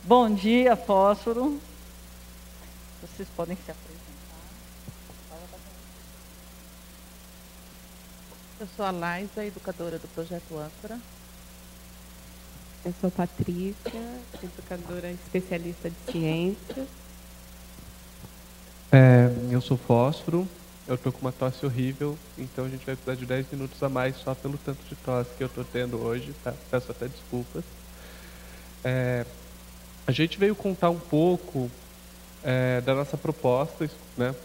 Bom dia, Fósforo. Vocês podem se apresentar. Eu sou a Laisa, educadora do Projeto Âncora. Eu sou Patrícia, educadora especialista de ciências. Eu sou Fósforo, eu tô com uma tosse horrível, então a gente vai precisar de 10 minutos a mais só pelo tanto de tosse que eu tô tendo hoje, tá? Peço até desculpas. A gente veio contar um pouco da nossa proposta, né?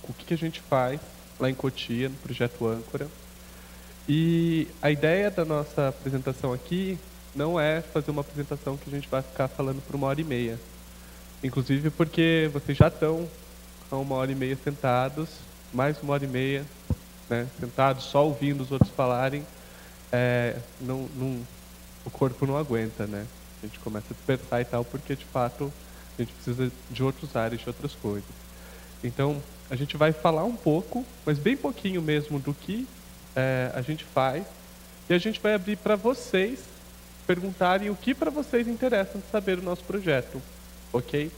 O que a gente faz lá em Cotia, no Projeto Âncora. E a ideia da nossa apresentação aqui não é fazer uma apresentação que a gente vai ficar falando por 1h30. Inclusive porque vocês já estão há 1h30 sentados, mais 1h30, né, sentados, só ouvindo os outros falarem, o corpo não aguenta, né? A gente começa a dispersar e tal, porque de fato a gente precisa de outros ares, de outras coisas. Então, a gente vai falar um pouco, mas bem pouquinho mesmo, do que a gente faz, e a gente vai abrir para vocês perguntarem o que para vocês interessa de saber do nosso projeto, ok?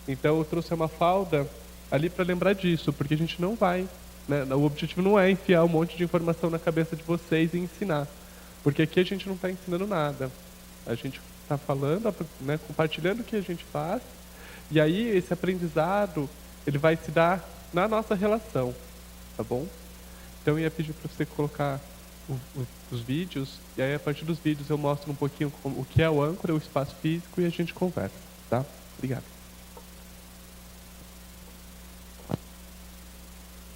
Então, eu trouxe uma falda ali para lembrar disso, porque a gente não vai, né, o objetivo não é enfiar um monte de informação na cabeça de vocês e ensinar, porque aqui a gente não está ensinando nada. A gente está falando, né, compartilhando o que a gente faz, e aí esse aprendizado ele vai se dar na nossa relação, tá bom? Então eu ia pedir para você colocar os vídeos, e aí a partir dos vídeos eu mostro um pouquinho o que é o âncora, o espaço físico, e a gente conversa, tá? Obrigado.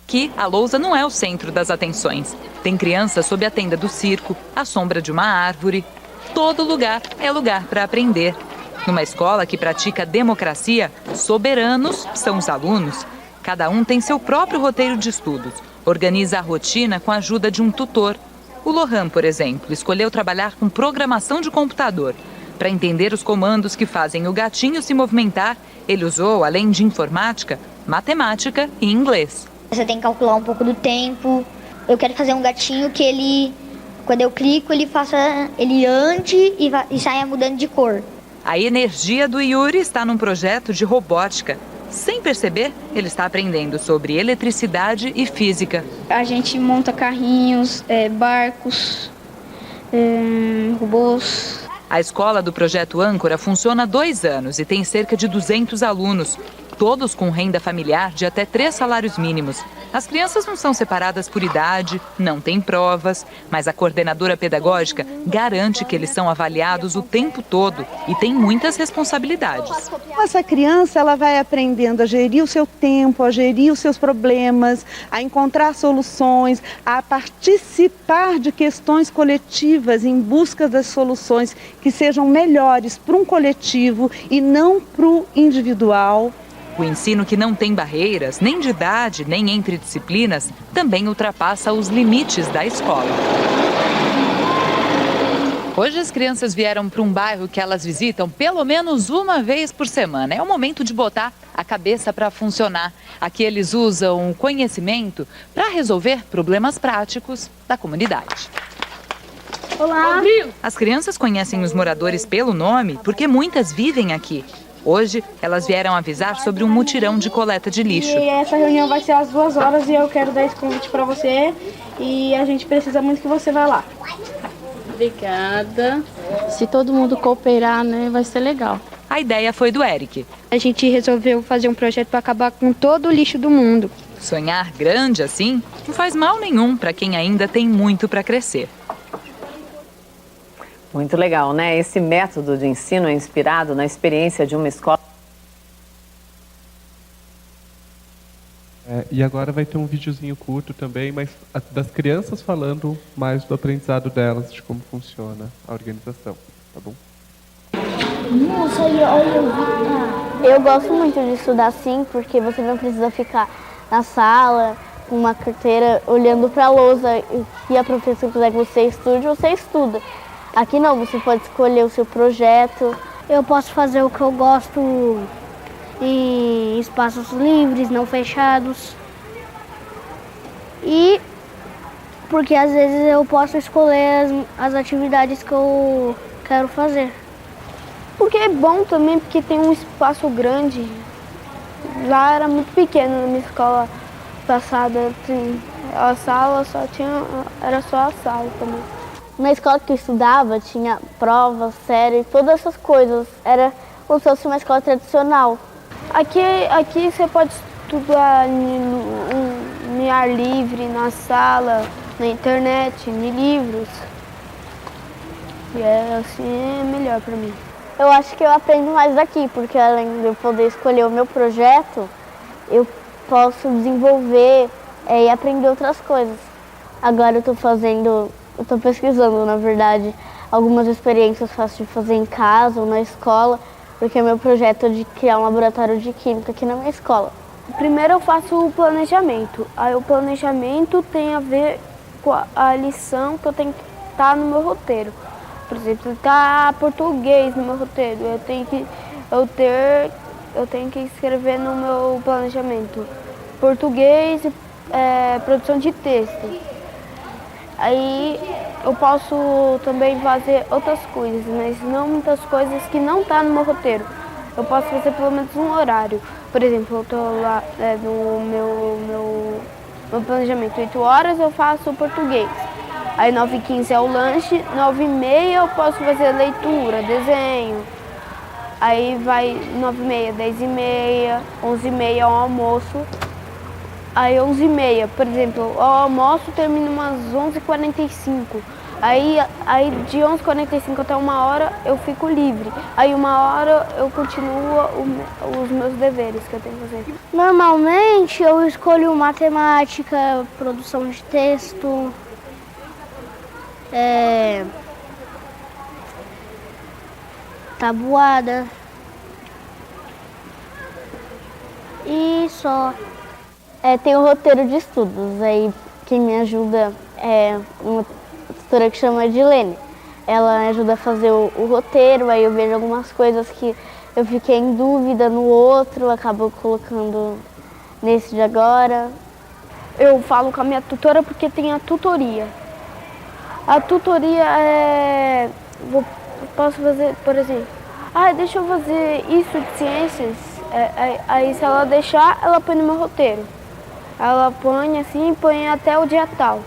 Aqui, a lousa não é o centro das atenções. Tem crianças sob a tenda do circo, à sombra de uma árvore. Todo lugar é lugar para aprender. Numa escola que pratica democracia, soberanos são os alunos. Cada um tem seu próprio roteiro de estudos. Organiza a rotina com a ajuda de um tutor. O Lohan, por exemplo, escolheu trabalhar com programação de computador. Para entender os comandos que fazem o gatinho se movimentar, ele usou, além de informática, matemática e inglês. Você tem que calcular um pouco do tempo. Eu quero fazer um gatinho que ele, quando eu clico, ele ande e saia mudando de cor. A energia do Yuri está num projeto de robótica. Sem perceber, ele está aprendendo sobre eletricidade e física. A gente monta carrinhos, barcos, robôs. A escola do Projeto Âncora funciona há 2 anos e tem cerca de 200 alunos, todos com renda familiar de até 3 salários mínimos. As crianças não são separadas por idade, não tem provas, mas a coordenadora pedagógica garante que eles são avaliados o tempo todo e tem muitas responsabilidades. Essa criança ela vai aprendendo a gerir o seu tempo, a gerir os seus problemas, a encontrar soluções, a participar de questões coletivas em busca das soluções que sejam melhores para um coletivo e não para o individual. O ensino que não tem barreiras, nem de idade, nem entre disciplinas, também ultrapassa os limites da escola. Hoje as crianças vieram para um bairro que elas visitam pelo menos uma vez por semana. É o momento de botar a cabeça para funcionar. Aqui eles usam o conhecimento para resolver problemas práticos da comunidade. Olá! As crianças conhecem os moradores pelo nome porque muitas vivem aqui. Hoje, elas vieram avisar sobre um mutirão de coleta de lixo. E essa reunião vai ser às 2 horas e eu quero dar esse convite para você. E a gente precisa muito que você vá lá. Obrigada. Se todo mundo cooperar, né, vai ser legal. A ideia foi do Eric. A gente resolveu fazer um projeto para acabar com todo o lixo do mundo. Sonhar grande assim não faz mal nenhum para quem ainda tem muito para crescer. Muito legal, né? Esse método de ensino é inspirado na experiência de uma escola. E agora vai ter um videozinho curto também, mas das crianças falando mais do aprendizado delas, de como funciona a organização, tá bom? Nossa, olha, eu gosto muito de estudar assim, porque você não precisa ficar na sala com uma carteira olhando para a lousa e a professora quiser que você estude, você estuda. Aqui não, você pode escolher o seu projeto. Eu posso fazer o que eu gosto em espaços livres, não fechados. E porque às vezes eu posso escolher as atividades que eu quero fazer. Porque é bom também, porque tem um espaço grande. Lá era muito pequeno, na minha escola passada, assim, a sala só tinha, era só a sala também. Na escola que eu estudava tinha prova, série, todas essas coisas. Era como se fosse uma escola tradicional. Aqui você pode estudar em ar livre, na sala, na internet, em livros. E assim é melhor para mim. Eu acho que eu aprendo mais aqui, porque além de eu poder escolher o meu projeto, eu posso desenvolver e aprender outras coisas. Agora eu estou pesquisando, na verdade, algumas experiências fáceis de fazer em casa ou na escola, porque meu projeto é de criar um laboratório de química aqui na minha escola. Primeiro eu faço o planejamento. Aí o planejamento tem a ver com a lição que eu tenho que estar no meu roteiro. Por exemplo, está português no meu roteiro, eu tenho que escrever no meu planejamento português e produção de texto. Aí eu posso também fazer outras coisas, mas não muitas coisas que não estão no meu roteiro. Eu posso fazer pelo menos um horário. Por exemplo, eu estou lá no meu planejamento, 8 horas eu faço português. Aí 9h15 é o lanche, 9h30 eu posso fazer leitura, desenho. Aí vai 9h30, 10h30, 11h30 é o almoço. Aí 11h30, por exemplo, o almoço termina umas 11h45. Aí de 11h45 até 1h eu fico livre. Aí 1h eu continuo os meus deveres que eu tenho que fazer. Normalmente eu escolho matemática, produção de texto, tabuada e só. Tem o roteiro de estudos, aí quem me ajuda é uma tutora que chama Edilene. Ela me ajuda a fazer o roteiro, aí eu vejo algumas coisas que eu fiquei em dúvida no outro, acabo colocando nesse de agora. Eu falo com a minha tutora porque tem a tutoria. A tutoria posso fazer, por exemplo, deixa eu fazer isso de ciências, aí se ela deixar, ela põe no meu roteiro. Ela põe assim, põe até o dia tal.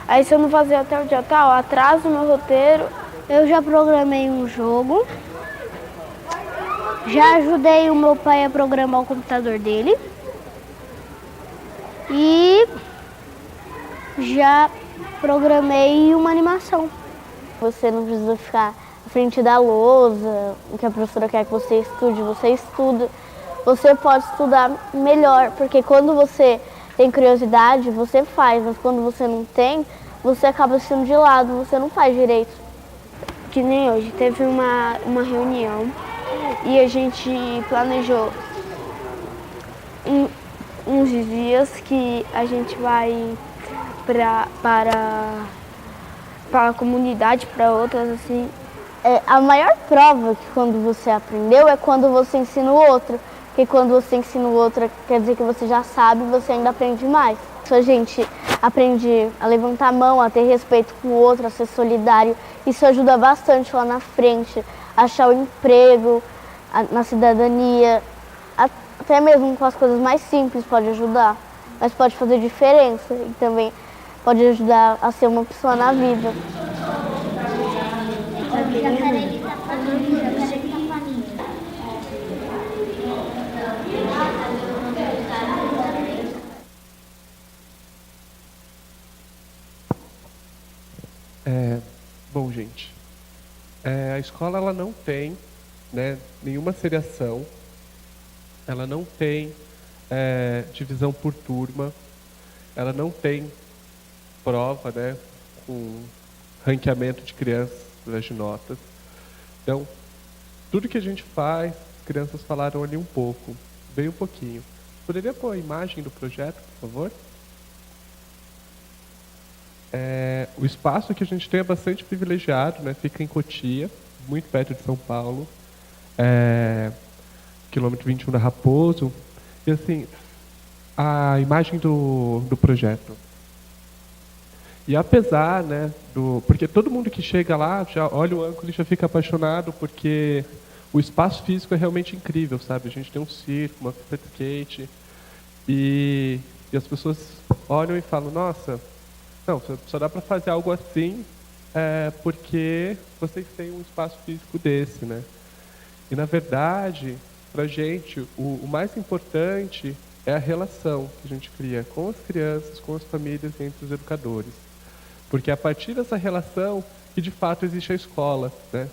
Aí se eu não fazer até o dia tal, atraso o meu roteiro. Eu já programei um jogo, já ajudei o meu pai a programar o computador dele e já programei uma animação. Você não precisa ficar à frente da lousa, o que a professora quer que você estude, você estuda. Você pode estudar melhor, porque quando você tem curiosidade, você faz, mas quando você não tem, você acaba sendo de lado, você não faz direito. Que nem hoje, teve uma reunião e a gente planejou uns dias que a gente vai para a comunidade, para outras, assim. A maior prova que quando você aprendeu é quando você ensina o outro. Porque quando você ensina o outro, quer dizer que você já sabe, você ainda aprende mais. A gente aprende a levantar a mão, a ter respeito com o outro, a ser solidário. Isso ajuda bastante lá na frente, a achar o emprego, na cidadania. Até mesmo com as coisas mais simples pode ajudar, mas pode fazer diferença e também pode ajudar a ser uma pessoa na vida. Bom, gente, a escola ela não tem, né, nenhuma seriação, ela não tem divisão por turma, ela não tem prova, né, com ranqueamento de crianças através de notas. Então, tudo que a gente faz, as crianças falaram ali um pouco, bem um pouquinho. Poderia pôr a imagem do projeto, por favor? O espaço que a gente tem é bastante privilegiado, né? Fica em Cotia, muito perto de São Paulo, quilômetro 21 da Raposo. E assim, a imagem do projeto. E apesar, né, porque todo mundo que chega lá já olha o ângulo e já fica apaixonado, porque o espaço físico é realmente incrível, sabe? A gente tem um circo, uma pista de skate, e as pessoas olham e falam, nossa, não, só dá para fazer algo assim porque vocês têm um espaço físico desse, né? E, na verdade, para a gente, o mais importante é a relação que a gente cria com as crianças, com as famílias e entre os educadores. Porque é a partir dessa relação que, de fato, existe a escola, né?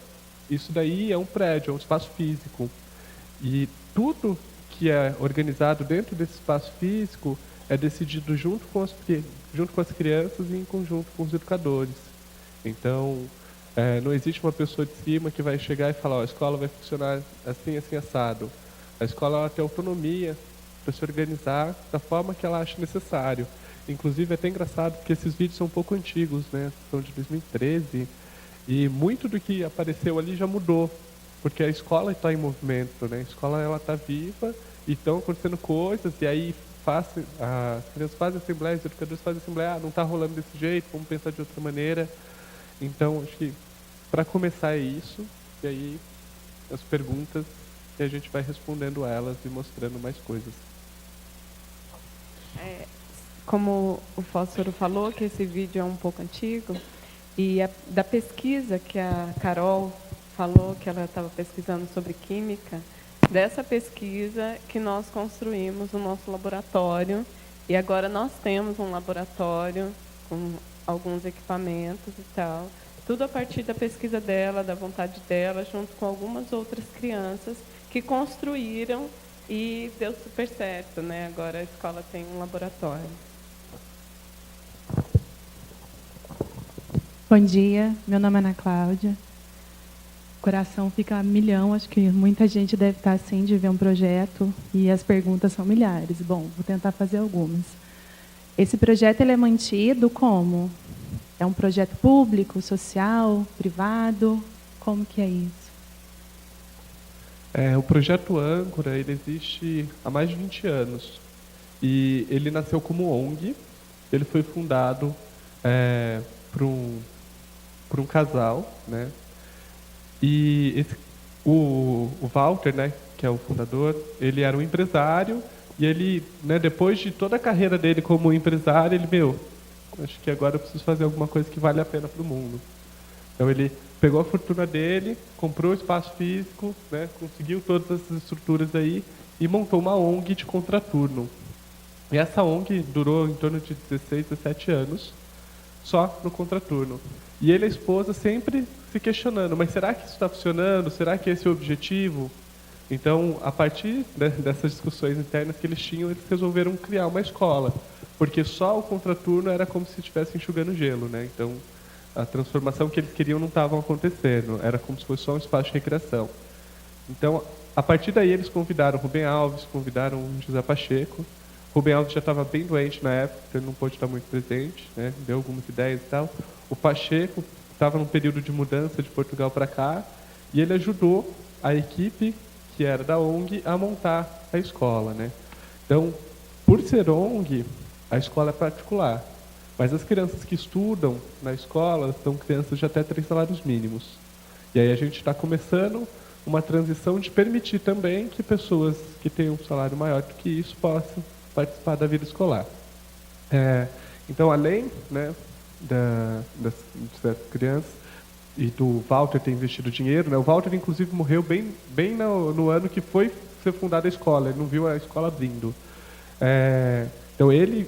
Isso daí é um prédio, é um espaço físico. E tudo que é organizado dentro desse espaço físico é decidido junto com as crianças e em conjunto com os educadores. Então, não existe uma pessoa de cima que vai chegar e falar, a escola vai funcionar assim, assim, assado. A escola ela tem autonomia para se organizar da forma que ela acha necessário. Inclusive, é até engraçado porque esses vídeos são um pouco antigos, né? São de 2013, e muito do que apareceu ali já mudou, porque a escola está em movimento, né? A escola ela está viva e estão acontecendo coisas, e aí as crianças fazem assembleia, os educadores fazem assembleia, não está rolando desse jeito, vamos pensar de outra maneira. Então, acho que para começar é isso, e aí as perguntas, e a gente vai respondendo elas e mostrando mais coisas. Como o Fósforo falou, que esse vídeo é um pouco antigo, e da pesquisa que a Carol falou, que ela estava pesquisando sobre química, dessa pesquisa que nós construímos o nosso laboratório, e agora nós temos um laboratório com alguns equipamentos e tal, tudo a partir da pesquisa dela, da vontade dela, junto com algumas outras crianças que construíram e deu super certo, né? Agora a escola tem um laboratório. Bom dia, meu nome é Ana Cláudia. O coração fica a milhão, acho que muita gente deve estar assim de ver um projeto e as perguntas são milhares. Bom, vou tentar fazer algumas. Esse projeto ele é mantido como? É um projeto público, social, privado? Como que é isso? O projeto Âncora ele existe há mais de 20 anos e ele nasceu como ONG. Ele foi fundado por um casal, né? E o Walter, né, que é o fundador, ele era um empresário e ele, né, depois de toda a carreira dele como empresário, ele, acho que agora eu preciso fazer alguma coisa que vale a pena para o mundo. Então ele pegou a fortuna dele, comprou o espaço físico, né, conseguiu todas as estruturas aí e montou uma ONG de contraturno. E essa ONG durou em torno de 16, 17 anos, só no contraturno. E ele e a esposa sempre se questionando, mas será que isso está funcionando? Será que esse é o objetivo? Então, a partir dessas discussões internas que eles tinham, eles resolveram criar uma escola, porque só o contraturno era como se estivesse enxugando gelo, né? Então, a transformação que eles queriam não estava acontecendo, era como se fosse só um espaço de recreação. Então, a partir daí, eles convidaram o Rubem Alves, convidaram o José Pacheco. O Rubem Alves já estava bem doente na época, então ele não pôde estar muito presente, né? Deu algumas ideias e tal. O Pacheco estava num período de mudança de Portugal para cá, e ele ajudou a equipe, que era da ONG, a montar a escola, né? Então, por ser ONG, a escola é particular. Mas as crianças que estudam na escola são crianças de até 3 salários mínimos. E aí a gente está começando uma transição de permitir também que pessoas que têm um salário maior do que isso possam participar da vida escolar. Então, além, né, das crianças e do Walter ter investido dinheiro, né, o Walter, inclusive, morreu bem no ano que foi ser fundada a escola. Ele não viu a escola abrindo. Então, ele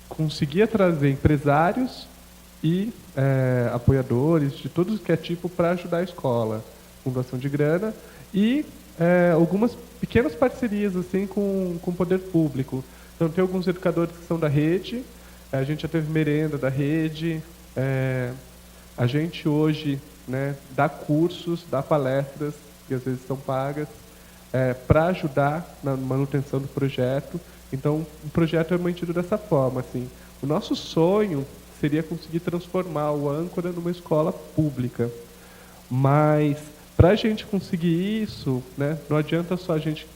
conseguia trazer empresários e apoiadores de todos que é tipo para ajudar a escola, fundação de grana e algumas pequenas parcerias assim com o poder público. Então tem alguns educadores que são da rede, a gente já teve merenda da rede, a gente hoje, né, dá cursos, dá palestras que às vezes são pagas para ajudar na manutenção do projeto. Então, o projeto é mantido dessa forma, assim. O nosso sonho seria conseguir transformar o Âncora numa escola pública. Mas, para a gente conseguir isso, né, não adianta só a gente...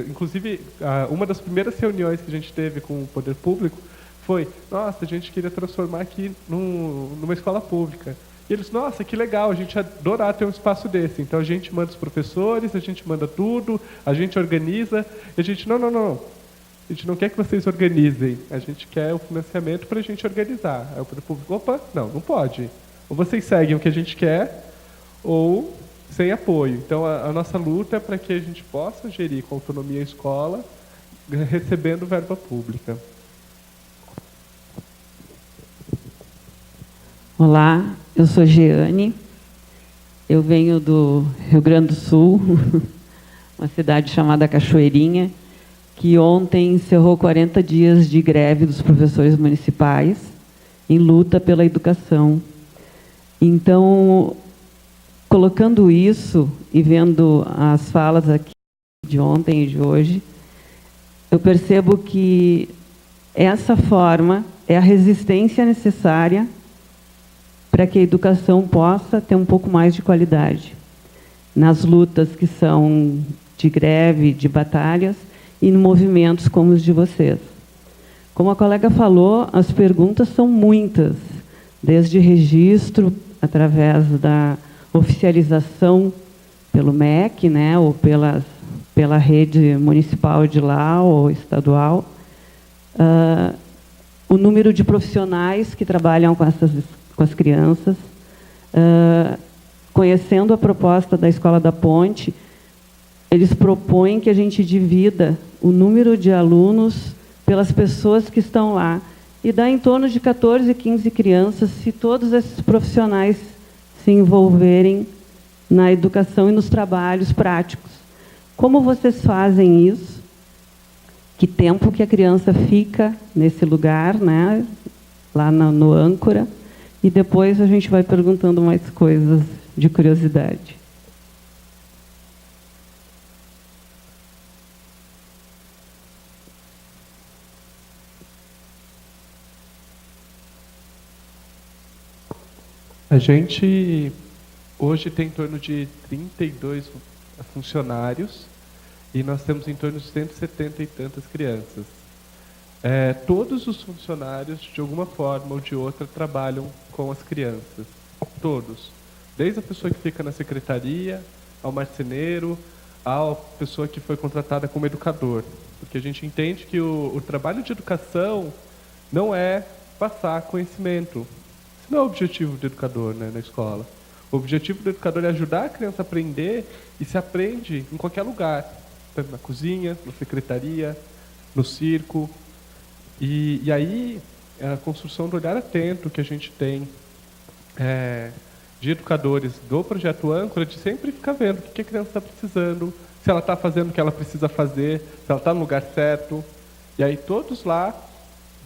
Inclusive, uma das primeiras reuniões que a gente teve com o poder público foi, nossa, a gente queria transformar aqui numa escola pública. E eles, nossa, que legal, a gente ia adorar ter um espaço desse. Então a gente manda os professores, a gente manda tudo, a gente organiza. E a gente, não. A gente não quer que vocês organizem, a gente quer o financiamento para a gente organizar. Aí o poder público, opa, não pode. Ou vocês seguem o que a gente quer, ou sem apoio. Então a nossa luta é para que a gente possa gerir com autonomia a escola, recebendo verba pública. Olá, eu sou Jeane, eu venho do Rio Grande do Sul, uma cidade chamada Cachoeirinha, que ontem encerrou 40 dias de greve dos professores municipais em luta pela educação. Então, colocando isso e vendo as falas aqui de ontem e de hoje, eu percebo que essa forma é a resistência necessária para que a educação possa ter um pouco mais de qualidade nas lutas que são de greve, de batalhas, e em movimentos como os de vocês. Como a colega falou, as perguntas são muitas, desde registro, através da oficialização pelo MEC, né, ou pela rede municipal de lá, ou estadual, o número de profissionais que trabalham com as crianças, conhecendo a proposta da Escola da Ponte, eles propõem que a gente divida o número de alunos pelas pessoas que estão lá. E dá em torno de 14, 15 crianças, se todos esses profissionais se envolverem na educação e nos trabalhos práticos. Como vocês fazem isso? Que tempo que a criança fica nesse lugar, né? Lá no âncora? E depois a gente vai perguntando mais coisas de curiosidade. A gente hoje tem em torno de 32 funcionários e nós temos em torno de 170 e tantas crianças. Todos os funcionários, de alguma forma ou de outra, trabalham com as crianças. Todos. Desde a pessoa que fica na secretaria, ao marceneiro, à pessoa que foi contratada como educador. Porque a gente entende que o trabalho de educação não é passar conhecimento. Esse não é o objetivo do educador, né, na escola. O objetivo do educador é ajudar a criança a aprender, e se aprende em qualquer lugar. Tanto na cozinha, na secretaria, no circo. E aí, a construção do olhar atento que a gente tem de educadores do Projeto Âncora, de sempre ficar vendo o que a criança está precisando, se ela está fazendo o que ela precisa fazer, se ela está no lugar certo. E aí todos lá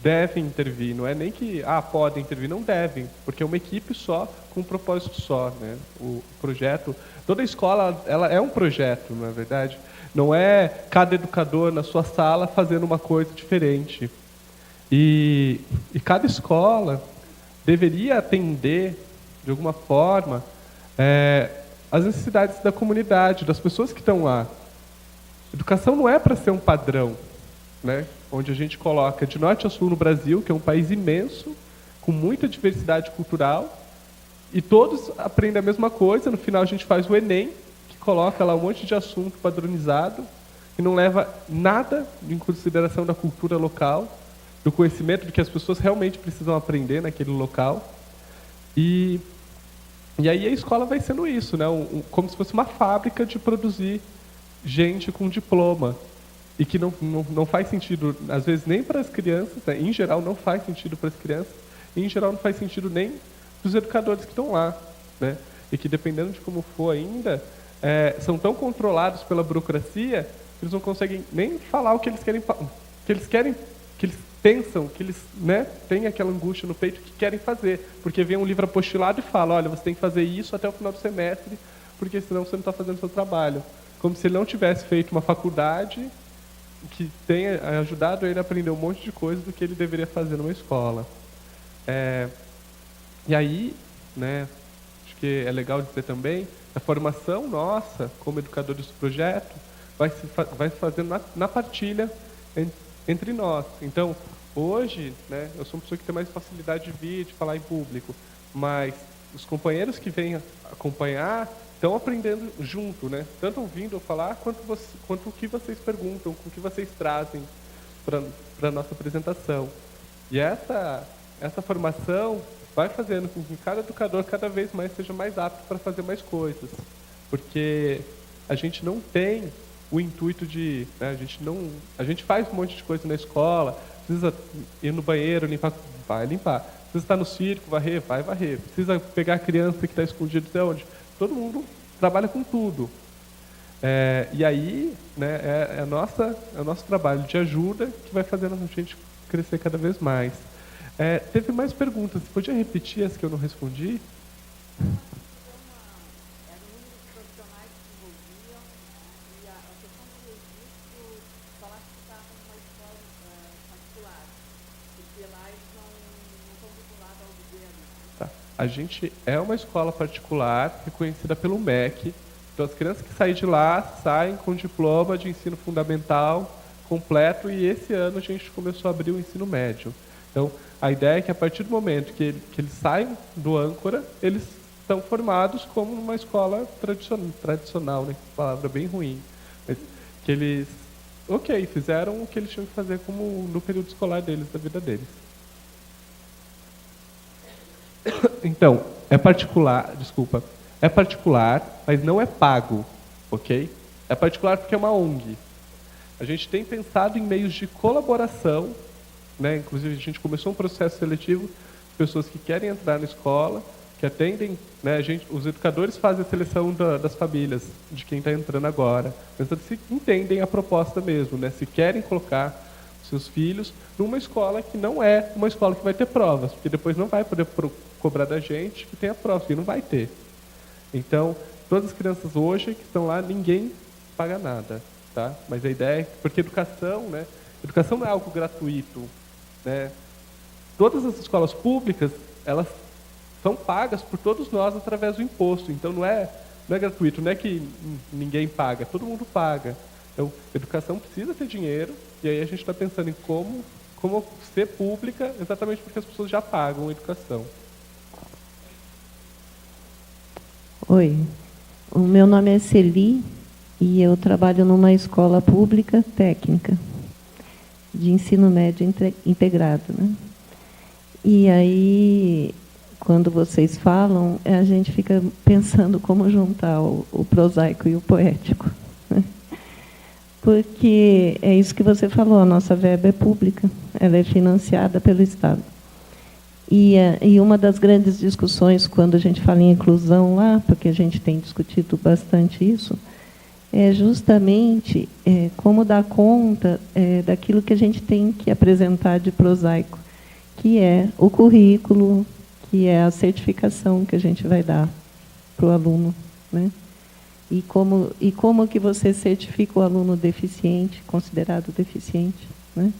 devem intervir, não é nem que podem intervir, não devem, porque é uma equipe só, com um propósito só, né? O projeto, toda escola, ela é um projeto, não é verdade? Não é cada educador na sua sala fazendo uma coisa diferente. E cada escola deveria atender, de alguma forma, as necessidades da comunidade, das pessoas que estão lá. Educação não é para ser um padrão, né? Onde a gente coloca de norte a sul no Brasil, que é um país imenso, com muita diversidade cultural, e todos aprendem a mesma coisa. No final a gente faz o Enem, que coloca lá um monte de assunto padronizado, e não leva nada em consideração da cultura local, do conhecimento do que as pessoas realmente precisam aprender naquele local. E aí a escola vai sendo isso, né? Como se fosse uma fábrica de produzir gente com diploma. E que não faz sentido, às vezes, nem para as crianças, né? Em geral não faz sentido para as crianças, e em geral não faz sentido nem para os educadores que estão lá, né? E que, dependendo de como for ainda, são tão controlados pela burocracia que eles não conseguem nem falar o que eles querem, que eles pensam, que eles, né, têm aquela angústia no peito que querem fazer, porque vem um livro apostilado e fala, olha, você tem que fazer isso até o final do semestre, porque senão você não está fazendo o seu trabalho. Como se ele não tivesse feito uma faculdade que tenha ajudado ele a aprender um monte de coisa do que ele deveria fazer numa escola. E aí, né, acho que é legal dizer também, a formação nossa, como educadores do projeto, vai se fazendo na partilha entre nós. Então, hoje, né, eu sou uma pessoa que tem mais facilidade de vir, de falar em público, mas os companheiros que vêm acompanhar estão aprendendo junto, né? Tanto ouvindo eu falar, quanto o que vocês perguntam, o que vocês trazem para a nossa apresentação. E essa formação vai fazendo com que cada educador cada vez mais seja mais apto para fazer mais coisas. Porque a gente não tem o intuito de... Né, a gente faz um monte de coisa na escola, precisa ir no banheiro, limpar, vai limpar. Precisa estar no circo, varrer, vai varrer. Precisa pegar a criança que está escondida de onde. Todo mundo trabalha com tudo. E aí, né, é o nosso trabalho de ajuda que vai fazendo a gente crescer cada vez mais. Teve mais perguntas. Você podia repetir as que eu não respondi? A gente é uma escola particular reconhecida pelo MEC. Então, as crianças que saem de lá saem com diploma de ensino fundamental completo e esse ano a gente começou a abrir o ensino médio. Então, a ideia é que a partir do momento que eles saem do âncora, eles estão formados como uma escola tradicional, né? Palavra bem ruim. Mas que eles, fizeram o que eles tinham que fazer como no período escolar deles, da vida deles. Então, é particular, mas não é pago, ok? É particular porque é uma ONG. A gente tem pensado em meios de colaboração, né? Inclusive a gente começou um processo seletivo de pessoas que querem entrar na escola, que atendem, né? Os educadores fazem a seleção das famílias, de quem está entrando agora. Mas se entendem a proposta mesmo, né? Se querem colocar seus filhos numa escola que não é uma escola que vai ter provas, porque depois não vai poder cobrar da gente que tem a prova, que não vai ter. Então, todas as crianças hoje que estão lá, ninguém paga nada, tá? Mas a ideia é, porque educação, né? Educação não é algo gratuito, né? Todas as escolas públicas, elas são pagas por todos nós através do imposto. Então, não é gratuito, não é que ninguém paga, todo mundo paga. Então, educação precisa ter dinheiro, e aí a gente está pensando em como ser pública, exatamente porque as pessoas já pagam a educação. Oi, o meu nome é Celi e eu trabalho numa escola pública técnica de ensino médio integrado, né? E aí, quando vocês falam, a gente fica pensando como juntar o prosaico e o poético, né? Porque é isso que você falou, a nossa verba é pública, ela é financiada pelo Estado. E uma das grandes discussões, quando a gente fala em inclusão lá, porque a gente tem discutido bastante isso, é justamente como dar conta daquilo que a gente tem que apresentar de prosaico, que é o currículo, que é a certificação que a gente vai dar para o aluno, né? E como que você certifica o aluno deficiente, considerado deficiente, né?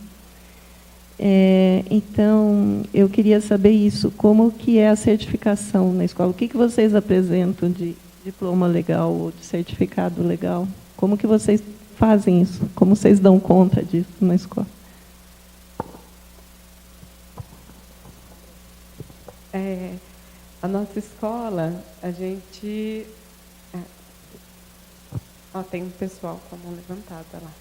Então, eu queria saber isso, como que é a certificação na escola? O que vocês apresentam de diploma legal ou de certificado legal? Como que vocês fazem isso? Como vocês dão conta disso na escola? A nossa escola, a gente... tem um pessoal com a mão levantada lá.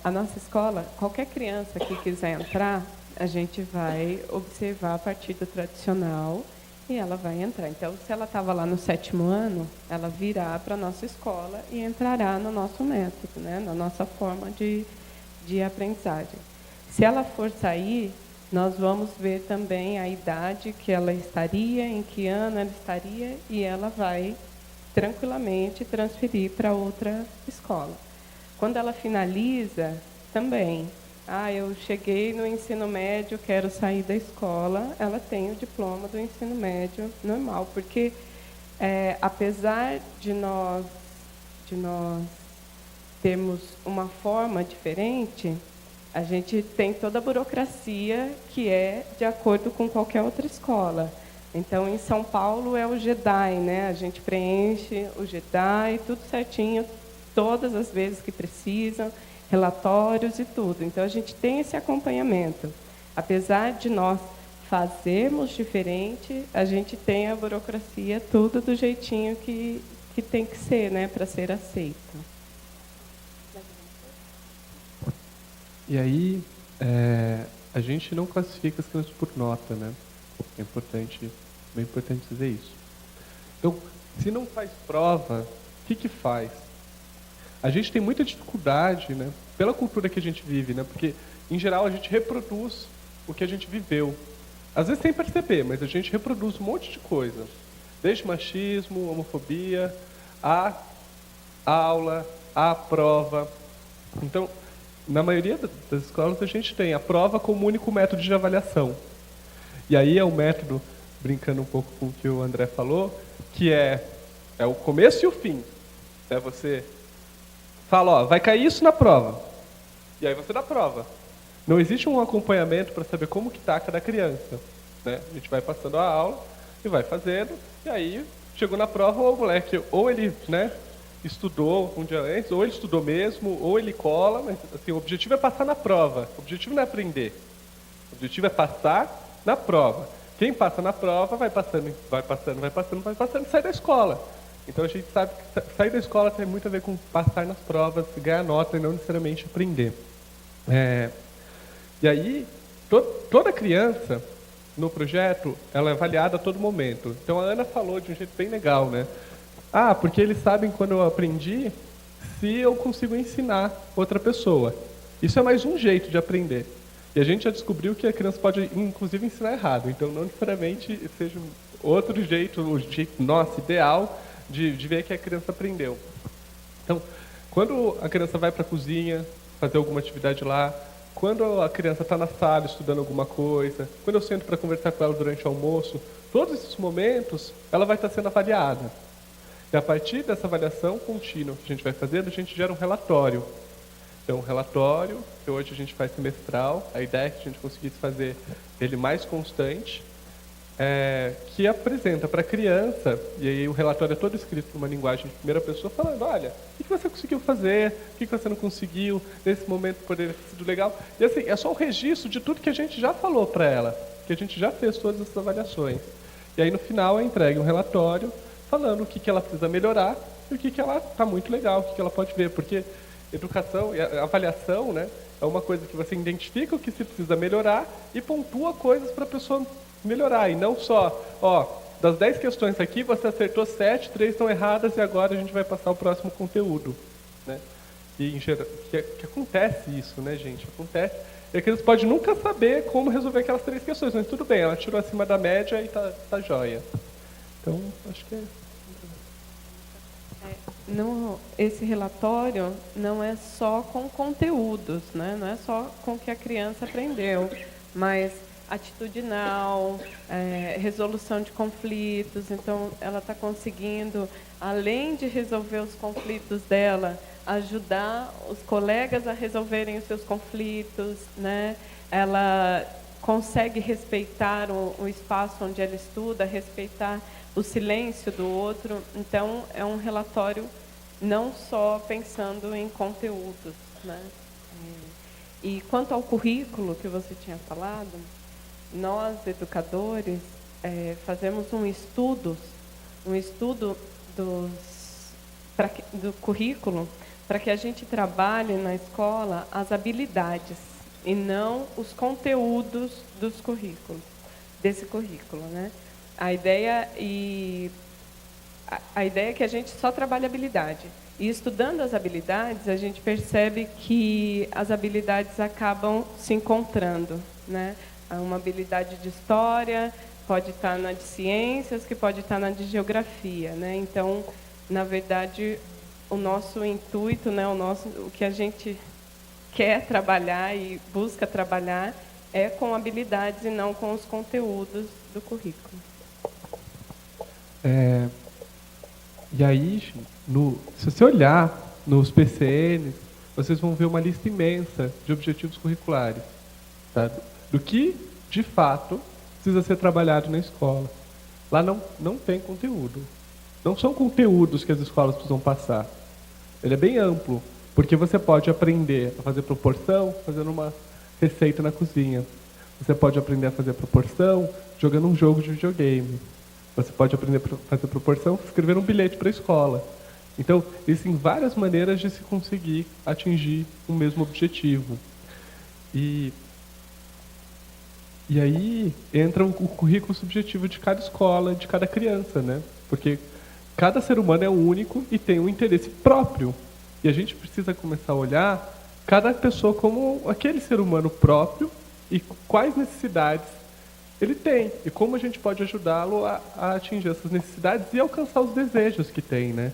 A nossa escola, qualquer criança que quiser entrar, a gente vai observar a partir do tradicional e ela vai entrar. Então, se ela estava lá no 7º ano, ela virá para a nossa escola e entrará no nosso método, né? Na nossa forma de aprendizagem. Se ela for sair, nós vamos ver também a idade que ela estaria, em que ano ela estaria, e ela vai tranquilamente transferir para outra escola. Quando ela finaliza, também, eu cheguei no ensino médio, quero sair da escola, ela tem o diploma do ensino médio normal, porque apesar de nós termos uma forma diferente, a gente tem toda a burocracia que é de acordo com qualquer outra escola. Então, em São Paulo é o GEDAI, né? A gente preenche o GEDAI, tudo certinho, todas as vezes que precisam, relatórios e tudo. Então, a gente tem esse acompanhamento. Apesar de nós fazermos diferente, a gente tem a burocracia tudo do jeitinho que tem que ser, né, para ser aceito. E aí, a gente não classifica as crianças por nota, né? É importante, bem importante dizer isso. Então, se não faz prova, o que faz? A gente tem muita dificuldade, né? Pela cultura que a gente vive, né? Porque, em geral, a gente reproduz o que a gente viveu. Às vezes sem perceber, mas a gente reproduz um monte de coisa. Desde machismo, homofobia, a aula, a prova. Então, na maioria das escolas, a gente tem a prova como único método de avaliação. E aí é um método, brincando um pouco com o que o André falou, que é o começo e o fim. Você fala, ó, vai cair isso na prova. E aí você dá a prova. Não existe um acompanhamento para saber como que está cada criança. Né? A gente vai passando a aula e vai fazendo, e aí chegou na prova, o moleque, ou ele, né, estudou um dia antes, ou ele estudou mesmo, ou ele cola, mas assim, o objetivo é passar na prova, o objetivo não é aprender, o objetivo é passar na prova. Quem passa na prova vai passando, e sai da escola. Então a gente sabe que sair da escola tem muito a ver com passar nas provas, ganhar nota e não necessariamente aprender. E aí, toda criança no projeto, ela é avaliada a todo momento. Então a Ana falou de um jeito bem legal, né? Porque eles sabem quando eu aprendi se eu consigo ensinar outra pessoa. Isso é mais um jeito de aprender. E a gente já descobriu que a criança pode, inclusive, ensinar errado. Então, não necessariamente seja outro jeito, o jeito nosso, ideal, de ver que a criança aprendeu. Então, quando a criança vai para a cozinha, fazer alguma atividade lá, quando a criança está na sala estudando alguma coisa, quando eu sento para conversar com ela durante o almoço, todos esses momentos, ela vai estar sendo avaliada. E a partir dessa avaliação contínua que a gente vai fazendo, a gente gera um relatório. Então, um relatório, que hoje a gente faz semestral, a ideia é que a gente conseguisse fazer ele mais constante, que apresenta para a criança, e aí o relatório é todo escrito numa linguagem de primeira pessoa, falando, olha, o que você conseguiu fazer, o que você não conseguiu, nesse momento poderia ter sido legal. E assim, é só um registro de tudo que a gente já falou para ela, que a gente já fez todas essas avaliações. E aí no final é entregue um relatório falando o que ela precisa melhorar e o que ela está muito legal, o que ela pode ver, porque educação e avaliação, né, é uma coisa que você identifica o que se precisa melhorar e pontua coisas para a pessoa melhorar, e não só, das 10 questões aqui, você acertou 7, 3 estão erradas e agora a gente vai passar o próximo conteúdo. Né? E em geral, que acontece isso, né, gente? Acontece. E a criança pode nunca saber como resolver aquelas 3 questões, mas tudo bem, ela tirou acima da média e tá jóia. Então, acho que esse relatório não é só com conteúdos, né? Não é só com o que a criança aprendeu, mas atitudinal, resolução de conflitos. Então, ela está conseguindo, além de resolver os conflitos dela, ajudar os colegas a resolverem os seus conflitos, né? Ela consegue respeitar o espaço onde ela estuda, respeitar o silêncio do outro. Então, é um relatório não só pensando em conteúdos, né? E quanto ao currículo que você tinha falado, nós, educadores, fazemos um estudo do currículo para que a gente trabalhe na escola as habilidades e não os conteúdos desse currículo, né? A ideia é que a gente só trabalhe habilidade. E estudando as habilidades, a gente percebe que as habilidades acabam se encontrando, né? Uma habilidade de história pode estar na de ciências, que pode estar na de geografia, né? Então, na verdade, o nosso intuito, né, o que a gente quer trabalhar e busca trabalhar é com habilidades e não com os conteúdos do currículo. E aí, se você olhar nos PCNs, vocês vão ver uma lista imensa de objetivos curriculares, tá? Do que, de fato, precisa ser trabalhado na escola. Lá não tem conteúdo. Não são conteúdos que as escolas precisam passar. Ele é bem amplo, porque você pode aprender a fazer proporção, fazendo uma receita na cozinha. Você pode aprender a fazer proporção jogando um jogo de videogame. Você pode aprender a fazer proporção escrevendo um bilhete para a escola. Então, existem várias maneiras de se conseguir atingir o mesmo objetivo. E aí entra o currículo subjetivo de cada escola, de cada criança, né? Porque cada ser humano é único e tem um interesse próprio. E a gente precisa começar a olhar cada pessoa como aquele ser humano próprio e quais necessidades ele tem. E como a gente pode ajudá-lo a atingir essas necessidades e alcançar os desejos que tem, né?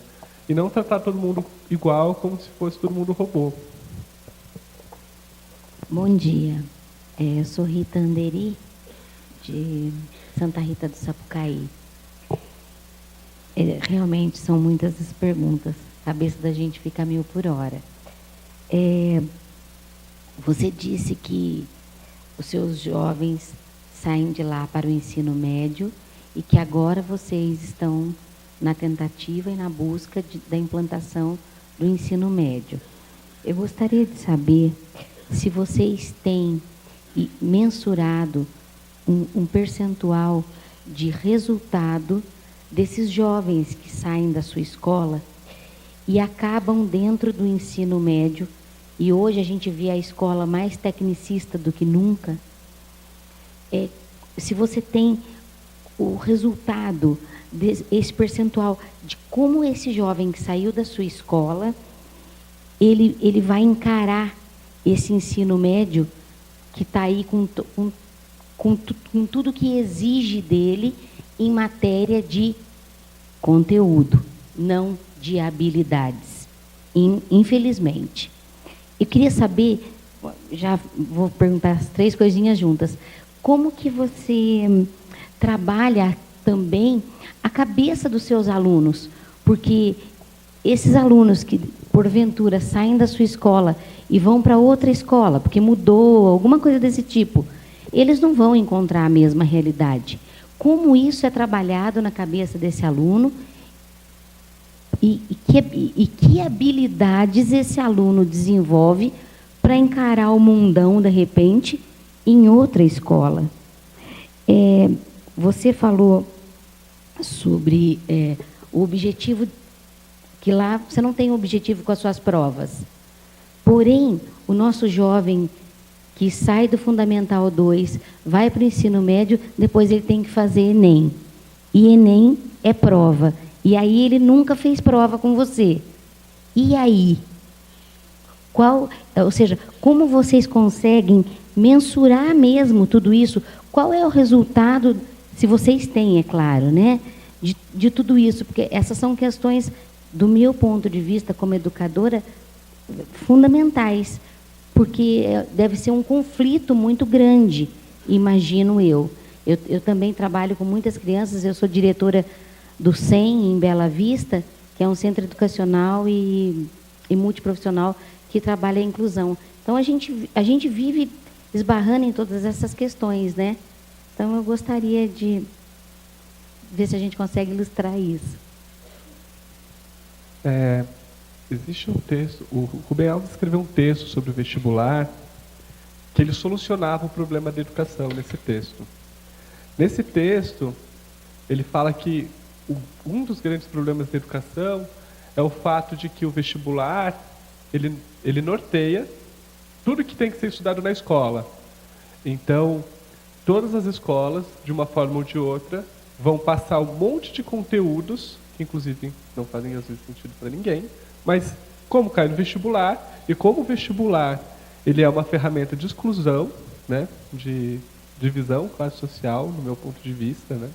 E não tratar todo mundo igual, como se fosse todo mundo robô. Bom dia. Eu sou Rita Anderi, de Santa Rita do Sapucaí. Realmente são muitas as perguntas. A cabeça da gente fica 1000 por hora. Você disse que os seus jovens saem de lá para o ensino médio e que agora vocês estão na tentativa e na busca da implantação do ensino médio. Eu gostaria de saber se vocês têm mensurado um percentual de resultado desses jovens que saem da sua escola e acabam dentro do ensino médio, e hoje a gente vê a escola mais tecnicista do que nunca. Se você tem o resultado desse percentual de como esse jovem que saiu da sua escola, ele vai encarar esse ensino médio que está aí com tudo que exige dele em matéria de conteúdo, não de habilidades, infelizmente. Eu queria saber, já vou perguntar as 3 coisinhas juntas, como que você trabalha também a cabeça dos seus alunos? Porque esses alunos que, porventura, saem da sua escola e vão para outra escola, porque mudou, alguma coisa desse tipo, eles não vão encontrar a mesma realidade. Como isso é trabalhado na cabeça desse aluno e que habilidades esse aluno desenvolve para encarar o mundão, de repente, em outra escola? Você falou sobre o objetivo, que lá você não tem um objetivo com as suas provas. Porém, o nosso jovem que sai do Fundamental 2, vai para o ensino médio, depois ele tem que fazer Enem. E Enem é prova. E aí ele nunca fez prova com você. E aí? Ou seja, como vocês conseguem mensurar mesmo tudo isso? Qual é o resultado, se vocês têm, é claro, né, de tudo isso? Porque essas são questões, do meu ponto de vista como educadora, fundamentais, porque deve ser um conflito muito grande, imagino eu. Eu também trabalho com muitas crianças, eu sou diretora do SEM, em Bela Vista, que é um centro educacional e multiprofissional que trabalha a inclusão. Então, a gente vive esbarrando em todas essas questões, né? Então, eu gostaria de ver se a gente consegue ilustrar isso. Existe um texto, o Rubem Alves escreveu um texto sobre o vestibular, que ele solucionava o problema da educação nesse texto. Nesse texto, ele fala que um dos grandes problemas da educação é o fato de que o vestibular, ele norteia tudo que tem que ser estudado na escola. Então, todas as escolas, de uma forma ou de outra, vão passar um monte de conteúdos, que inclusive não fazem às vezes sentido para ninguém, mas como cai no vestibular, e como o vestibular ele é uma ferramenta de exclusão, né, de divisão classe social, no meu ponto de vista, né?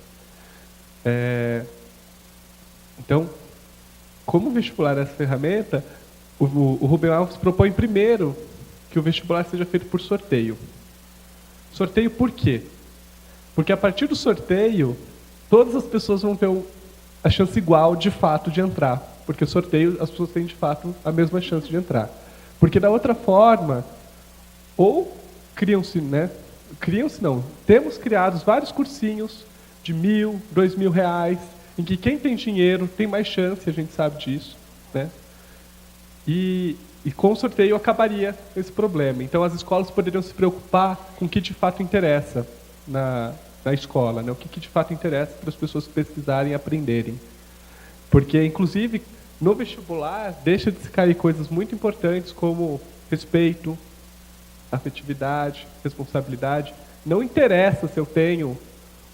Então, como o vestibular é essa ferramenta, o Rubem Alves propõe primeiro que o vestibular seja feito por sorteio. Sorteio por quê? Porque a partir do sorteio, todas as pessoas vão ter a chance igual, de fato, de entrar. Porque o sorteio, as pessoas têm, de fato, a mesma chance de entrar. Porque, da outra forma, ou criam-se, né? Criam-se, não. Temos criados vários cursinhos de R$1.000, R$2.000, em que quem tem dinheiro tem mais chance, a gente sabe disso, né? E E com o sorteio acabaria esse problema. Então as escolas poderiam se preocupar com o que de fato interessa na escola, né? O que de fato interessa para as pessoas pesquisarem e aprenderem. Porque, inclusive, no vestibular, deixa de se cair coisas muito importantes como respeito, afetividade, responsabilidade. Não interessa se eu tenho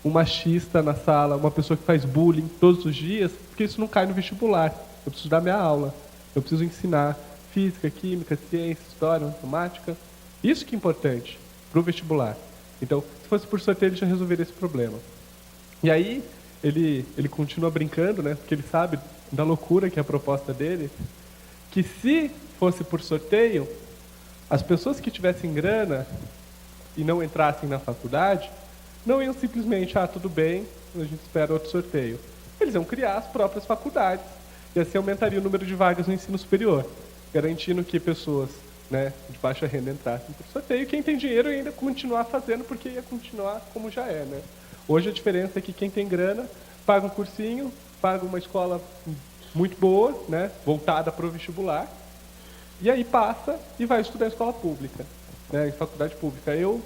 um machista na sala, uma pessoa que faz bullying todos os dias, porque isso não cai no vestibular. Eu preciso dar minha aula, eu preciso ensinar física, química, ciência, história, matemática. Isso que é importante para o vestibular. Então, se fosse por sorteio, ele já resolveria esse problema. E aí, ele continua brincando, né? Porque ele sabe da loucura que é a proposta dele, que se fosse por sorteio, as pessoas que tivessem grana e não entrassem na faculdade, não iam simplesmente, tudo bem, a gente espera outro sorteio. Eles iam criar as próprias faculdades, e assim aumentaria o número de vagas no ensino superior, garantindo que pessoas, né, de baixa renda entrassem por sorteio, e quem tem dinheiro ainda continuar fazendo, porque ia continuar como já é, né? Hoje a diferença é que quem tem grana paga um cursinho, paga uma escola muito boa, né, voltada para o vestibular, e aí passa e vai estudar em escola pública, né, em faculdade pública. Eu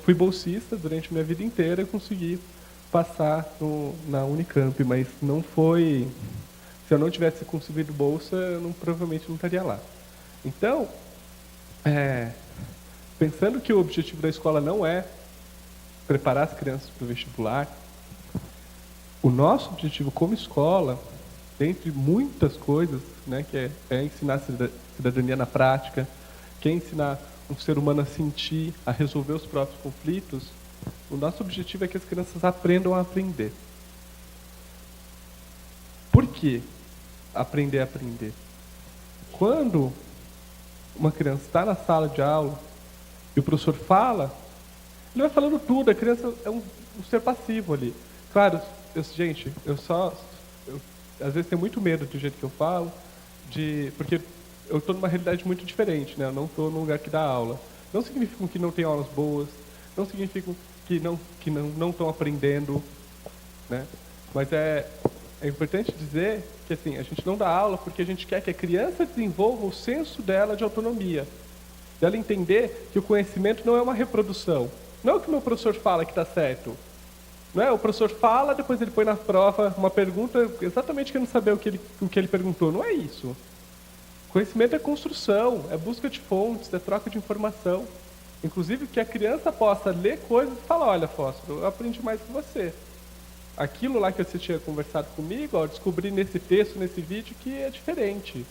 fui bolsista durante minha vida inteira e consegui passar na Unicamp, mas não foi... Se eu não tivesse conseguido bolsa, eu provavelmente não estaria lá. Então, pensando que o objetivo da escola não é preparar as crianças para o vestibular, o nosso objetivo como escola, dentre muitas coisas, né, que é ensinar cidadania na prática, que é ensinar um ser humano a sentir, a resolver os próprios conflitos, o nosso objetivo é que as crianças aprendam a aprender. Por quê? Aprender a aprender. Quando uma criança está na sala de aula e o professor fala, ele vai falando tudo, a criança é um ser passivo ali. Claro, gente, eu às vezes tenho muito medo do jeito que eu falo, porque eu estou numa realidade muito diferente, né? Eu não estou num lugar que dá aula. Não significa que não tem aulas boas, não significa que não estão aprendendo, né? Mas é importante dizer que assim, a gente não dá aula porque a gente quer que a criança desenvolva o senso dela de autonomia, dela entender que o conhecimento não é uma reprodução. Não é o que o meu professor fala que está certo. Não é? O professor fala, depois ele põe na prova uma pergunta exatamente querendo saber o que ele perguntou. Não é isso. Conhecimento é construção, é busca de fontes, é troca de informação. Inclusive que a criança possa ler coisas e falar, olha, Fósforo, eu aprendi mais que você. Aquilo lá que você tinha conversado comigo, eu descobri nesse texto, nesse vídeo, que é diferente.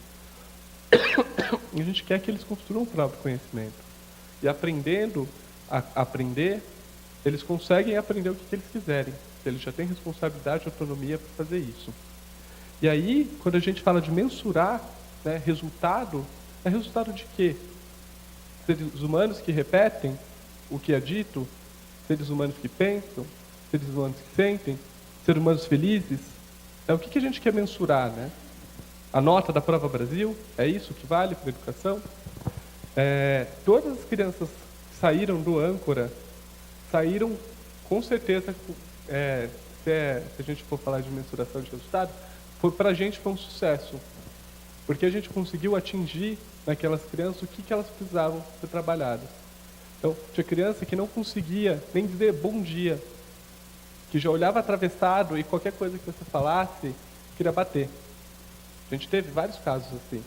E a gente quer que eles construam o próprio conhecimento. E aprendendo a aprender, eles conseguem aprender o que eles quiserem. Eles já têm responsabilidade e autonomia para fazer isso. E aí, quando a gente fala de mensurar, né, resultado, é resultado de quê? Seres humanos que repetem o que é dito, seres humanos que pensam, seres humanos que sentem, seres humanos felizes. É o que a gente quer mensurar, né? A nota da Prova Brasil, é isso que vale para a educação? Todas as crianças que saíram do âncora, saíram com certeza, se a gente for falar de mensuração de resultado, para a gente foi um sucesso. Porque a gente conseguiu atingir naquelas crianças o que elas precisavam ser trabalhadas. Então, tinha criança que não conseguia nem dizer bom dia, que já olhava atravessado e qualquer coisa que você falasse, queria bater. A gente teve vários casos assim.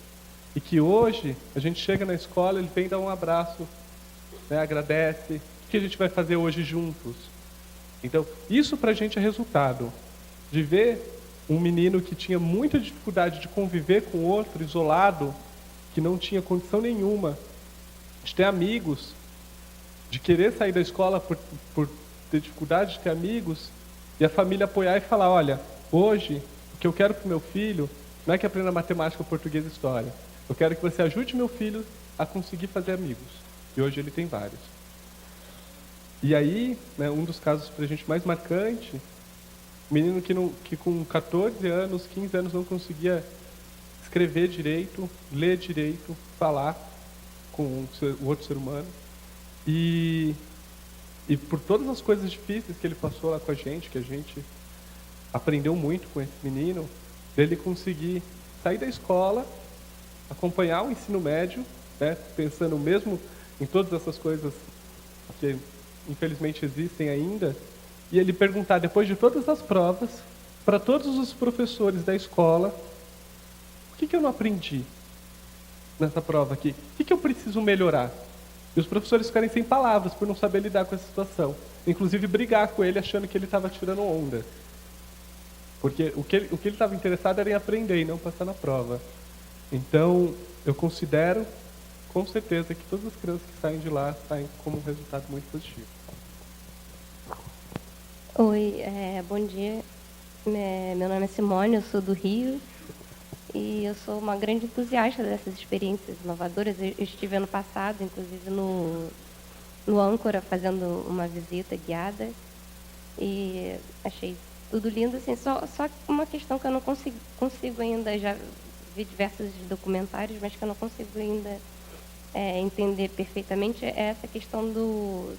E que hoje, a gente chega na escola, ele vem dar um abraço, né, agradece. O que a gente vai fazer hoje juntos? Então, isso pra gente é resultado. De ver um menino que tinha muita dificuldade de conviver com outro, isolado, que não tinha condição nenhuma de ter amigos, de querer sair da escola por ter dificuldade de ter amigos, e a família apoiar e falar, olha, hoje, o que eu quero para o meu filho não é que aprenda matemática, português e história. Eu quero que você ajude meu filho a conseguir fazer amigos. E hoje ele tem vários. E aí, né, um dos casos para a gente mais marcante, um menino que com 14 anos, 15 anos não conseguia escrever direito, ler direito, falar com o outro ser humano. E por todas as coisas difíceis que ele passou lá com a gente, que a gente aprendeu muito com esse menino, dele conseguir sair da escola acompanhar o ensino médio, né, pensando mesmo em todas essas coisas que infelizmente existem ainda, e ele perguntar, depois de todas as provas, para todos os professores da escola, o que eu não aprendi nessa prova aqui? O que eu preciso melhorar? E os professores ficarem sem palavras por não saber lidar com essa situação. Inclusive brigar com ele achando que ele estava tirando onda. Porque o que ele estava interessado era em aprender e não passar na prova. Então, eu considero, com certeza, que todas as crianças que saem de lá saem como um resultado muito positivo. Oi, bom dia. Meu nome é Simone, eu sou do Rio. E eu sou uma grande entusiasta dessas experiências inovadoras. Eu estive ano passado, inclusive, no Âncora, fazendo uma visita guiada. E achei tudo lindo. Assim, só uma questão que eu não consigo ainda, já vi diversos documentários, mas que eu não consigo ainda entender perfeitamente, é essa questão do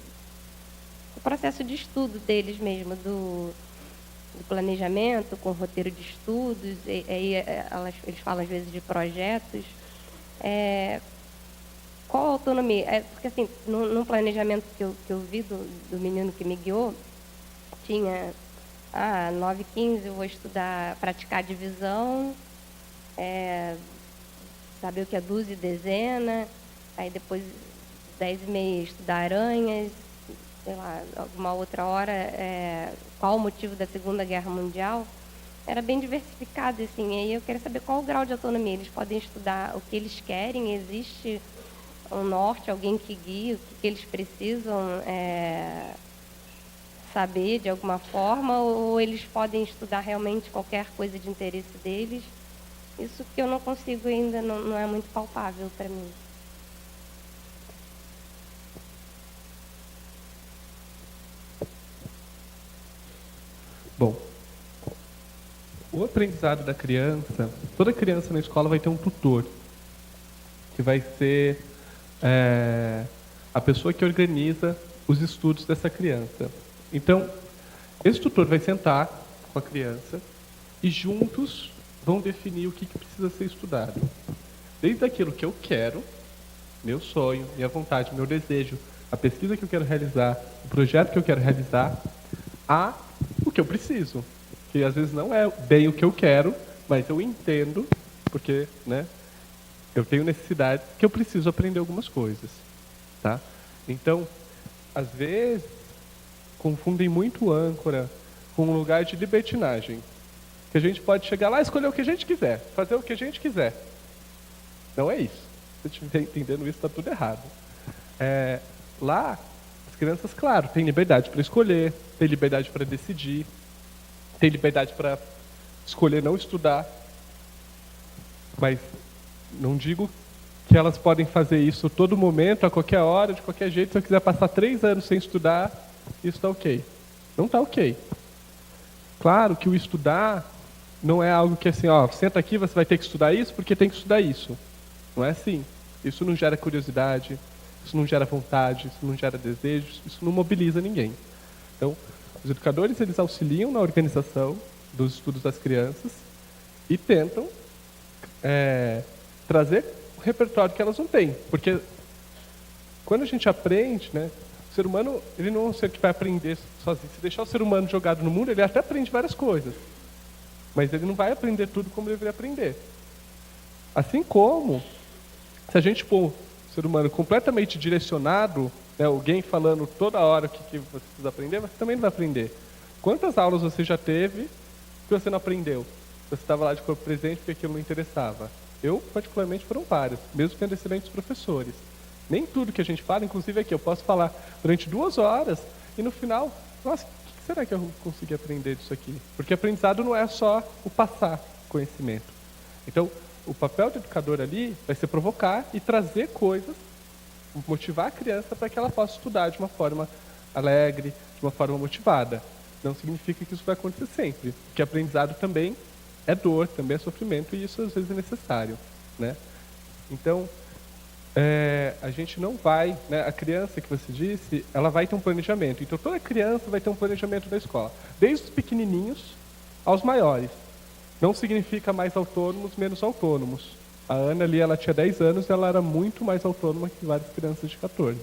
processo de estudo deles mesmo, do planejamento, com roteiro de estudos, aí eles falam às vezes de projetos. Qual a autonomia? Porque assim, no planejamento que eu vi do menino que me guiou, tinha 9h15 eu vou estudar, praticar divisão, saber o que é dúzia e dezena, aí depois 10h30 estudar aranhas, sei lá, alguma outra hora, qual o motivo da Segunda Guerra Mundial, era bem diversificado, assim, e aí eu queria saber qual o grau de autonomia. Eles podem estudar o que eles querem, existe um norte, alguém que guia, o que eles precisam saber de alguma forma, ou eles podem estudar realmente qualquer coisa de interesse deles? Isso que eu não consigo ainda, não é muito palpável para mim. Bom, o aprendizado da criança, toda criança na escola vai ter um tutor, que vai ser a pessoa que organiza os estudos dessa criança. Então, esse tutor vai sentar com a criança e juntos vão definir o que precisa ser estudado. Desde aquilo que eu quero, meu sonho, minha vontade, meu desejo, a pesquisa que eu quero realizar, o projeto que eu quero realizar, a o que eu preciso. Que às vezes não é bem o que eu quero, mas eu entendo, porque, né, eu tenho necessidade que eu preciso aprender algumas coisas. Tá? Então, às vezes, confundem muito o Âncora com um lugar de libertinagem. Que a gente pode chegar lá e escolher o que a gente quiser, fazer o que a gente quiser. Não é isso. Se você estiver entendendo isso, está tudo errado. Lá, as crianças, claro, têm liberdade para escolher, têm liberdade para decidir, têm liberdade para escolher não estudar. Mas não digo que elas podem fazer isso a todo momento, a qualquer hora, de qualquer jeito. Se eu quiser passar 3 anos sem estudar, isso está ok. Não está ok. Claro que o estudar não é algo que assim, senta aqui, você vai ter que estudar isso porque tem que estudar isso. Não é assim. Isso não gera curiosidade, isso não gera vontade, isso não gera desejos, isso não mobiliza ninguém. Então, os educadores, eles auxiliam na organização dos estudos das crianças e tentam trazer o repertório que elas não têm. Porque quando a gente aprende, né, o ser humano, ele não é um ser que vai aprender sozinho. Se deixar o ser humano jogado no mundo, ele até aprende várias coisas. Mas ele não vai aprender tudo como deveria aprender. Assim como, se a gente pôr o ser humano completamente direcionado, né, alguém falando toda hora o que você precisa aprender, você também não vai aprender. Quantas aulas você já teve que você não aprendeu? Você estava lá de corpo presente porque aquilo não interessava. Eu, particularmente, foram várias, mesmo tendo excelentes professores. Nem tudo que a gente fala, inclusive aqui, eu posso falar durante 2 horas e no final, nossa, o que será que eu consegui aprender disso aqui? Porque aprendizado não é só o passar conhecimento. Então, o papel do educador ali vai ser provocar e trazer coisas, motivar a criança para que ela possa estudar de uma forma alegre, de uma forma motivada. Não significa que isso vai acontecer sempre, porque aprendizado também é dor, também é sofrimento, e isso às vezes é necessário, né? Então, a gente não vai, né, a criança que você disse, ela vai ter um planejamento. Então, toda criança vai ter um planejamento da escola, desde os pequenininhos aos maiores. Não significa mais autônomos, menos autônomos. A Ana ali, ela tinha 10 anos, ela era muito mais autônoma que várias crianças de 14.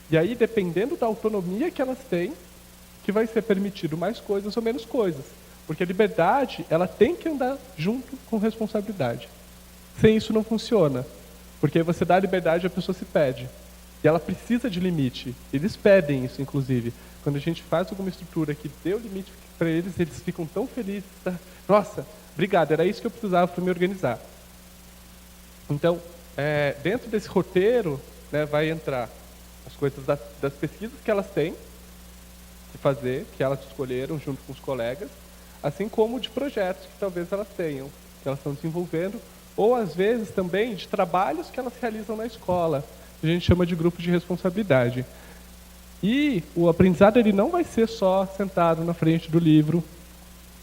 E aí, dependendo da autonomia que elas têm, que vai ser permitido mais coisas ou menos coisas. Porque a liberdade, ela tem que andar junto com responsabilidade. Sem isso não funciona. Porque você dá a liberdade, a pessoa se pede. E ela precisa de limite. Eles pedem isso, inclusive. Quando a gente faz alguma estrutura que dê o limite para eles, eles ficam tão felizes. Tá? Nossa, obrigado, era isso que eu precisava para me organizar. Então, dentro desse roteiro, né, vai entrar as coisas das pesquisas que elas têm que fazer, que elas escolheram junto com os colegas, assim como de projetos que talvez elas tenham, que elas estão desenvolvendo, ou às vezes também de trabalhos que elas realizam na escola, que a gente chama de grupo de responsabilidade. E o aprendizado ele não vai ser só sentado na frente do livro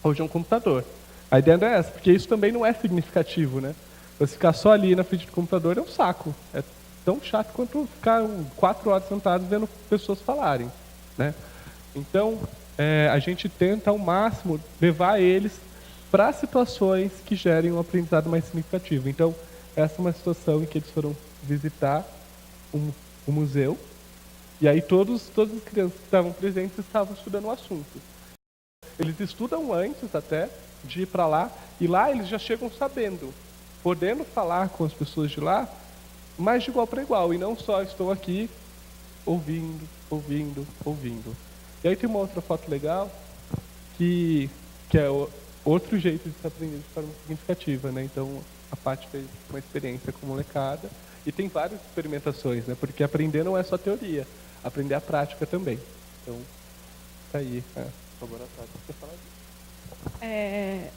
ou de um computador. A ideia não é essa, porque isso também não é significativo, né? Você ficar só ali na frente do computador é um saco. É tão chato quanto ficar 4 horas sentado vendo pessoas falarem, né? Então, a gente tenta ao máximo levar eles para situações que gerem um aprendizado mais significativo. Então, essa é uma situação em que eles foram visitar um museu, e aí todas as crianças que estavam presentes estavam estudando o assunto. Eles estudam antes até de ir para lá, e lá eles já chegam sabendo, podendo falar com as pessoas de lá, mas de igual para igual, e não só estou aqui ouvindo. E aí tem uma outra foto legal, que é outro jeito de se aprender de forma significativa, né? Então, a Paty fez uma experiência com molecada, e tem várias experimentações, né? Porque aprender não é só teoria, aprender a prática também. Então, tá aí, laboratório. Você fala disso?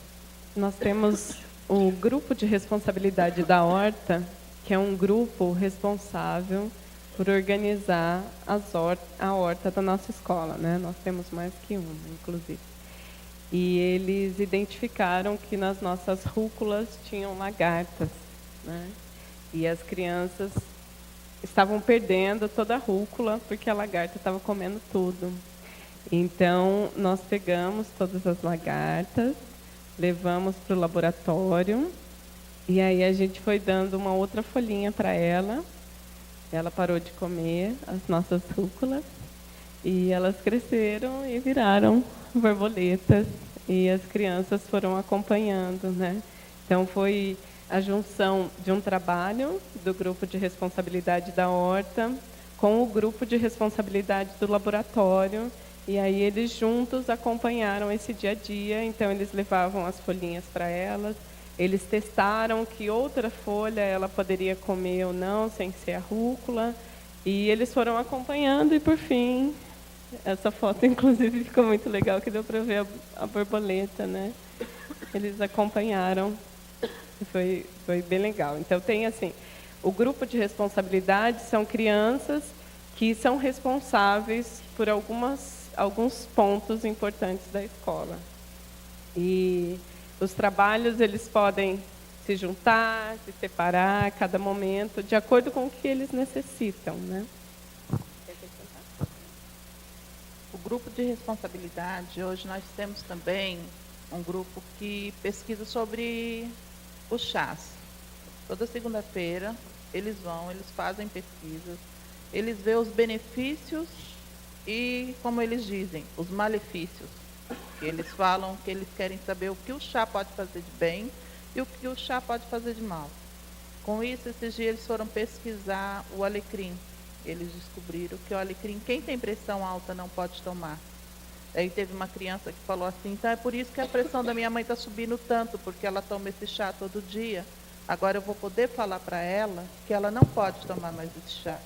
Nós temos o grupo de responsabilidade da Horta, que é um grupo responsável por organizar a horta da nossa escola, né? Nós temos mais que uma, inclusive. E eles identificaram que nas nossas rúculas tinham lagartas, né? E as crianças estavam perdendo toda a rúcula porque a lagarta estava comendo tudo. Então, nós pegamos todas as lagartas, levamos para o laboratório, e aí a gente foi dando uma outra folhinha para ela. Ela parou de comer as nossas rúculas, e elas cresceram e viraram borboletas, e as crianças foram acompanhando, né? Então, foi a junção de um trabalho do grupo de responsabilidade da horta com o grupo de responsabilidade do laboratório, e aí eles juntos acompanharam esse dia a dia. Então, eles levavam as folhinhas para elas, eles testaram que outra folha ela poderia comer ou não, sem ser a rúcula, e eles foram acompanhando, e por fim, essa foto inclusive ficou muito legal, que deu para ver a borboleta, né? Eles acompanharam, foi bem legal. Então, tem assim, o grupo de responsabilidade são crianças que são responsáveis por alguns pontos importantes da escola. E os trabalhos, eles podem se juntar, se separar a cada momento, de acordo com o que eles necessitam, né? O grupo de responsabilidade, hoje nós temos também um grupo que pesquisa sobre os chás. Toda segunda-feira eles fazem pesquisas, eles veem os benefícios e, como eles dizem, os malefícios. Eles falam que eles querem saber o que o chá pode fazer de bem e o que o chá pode fazer de mal. Com isso, esses dias eles foram pesquisar o alecrim. Eles descobriram que o alecrim, quem tem pressão alta não pode tomar. Aí teve uma criança que falou assim, então é por isso que a pressão da minha mãe está subindo tanto, porque ela toma esse chá todo dia. Agora eu vou poder falar para ela que ela não pode tomar mais esse chá.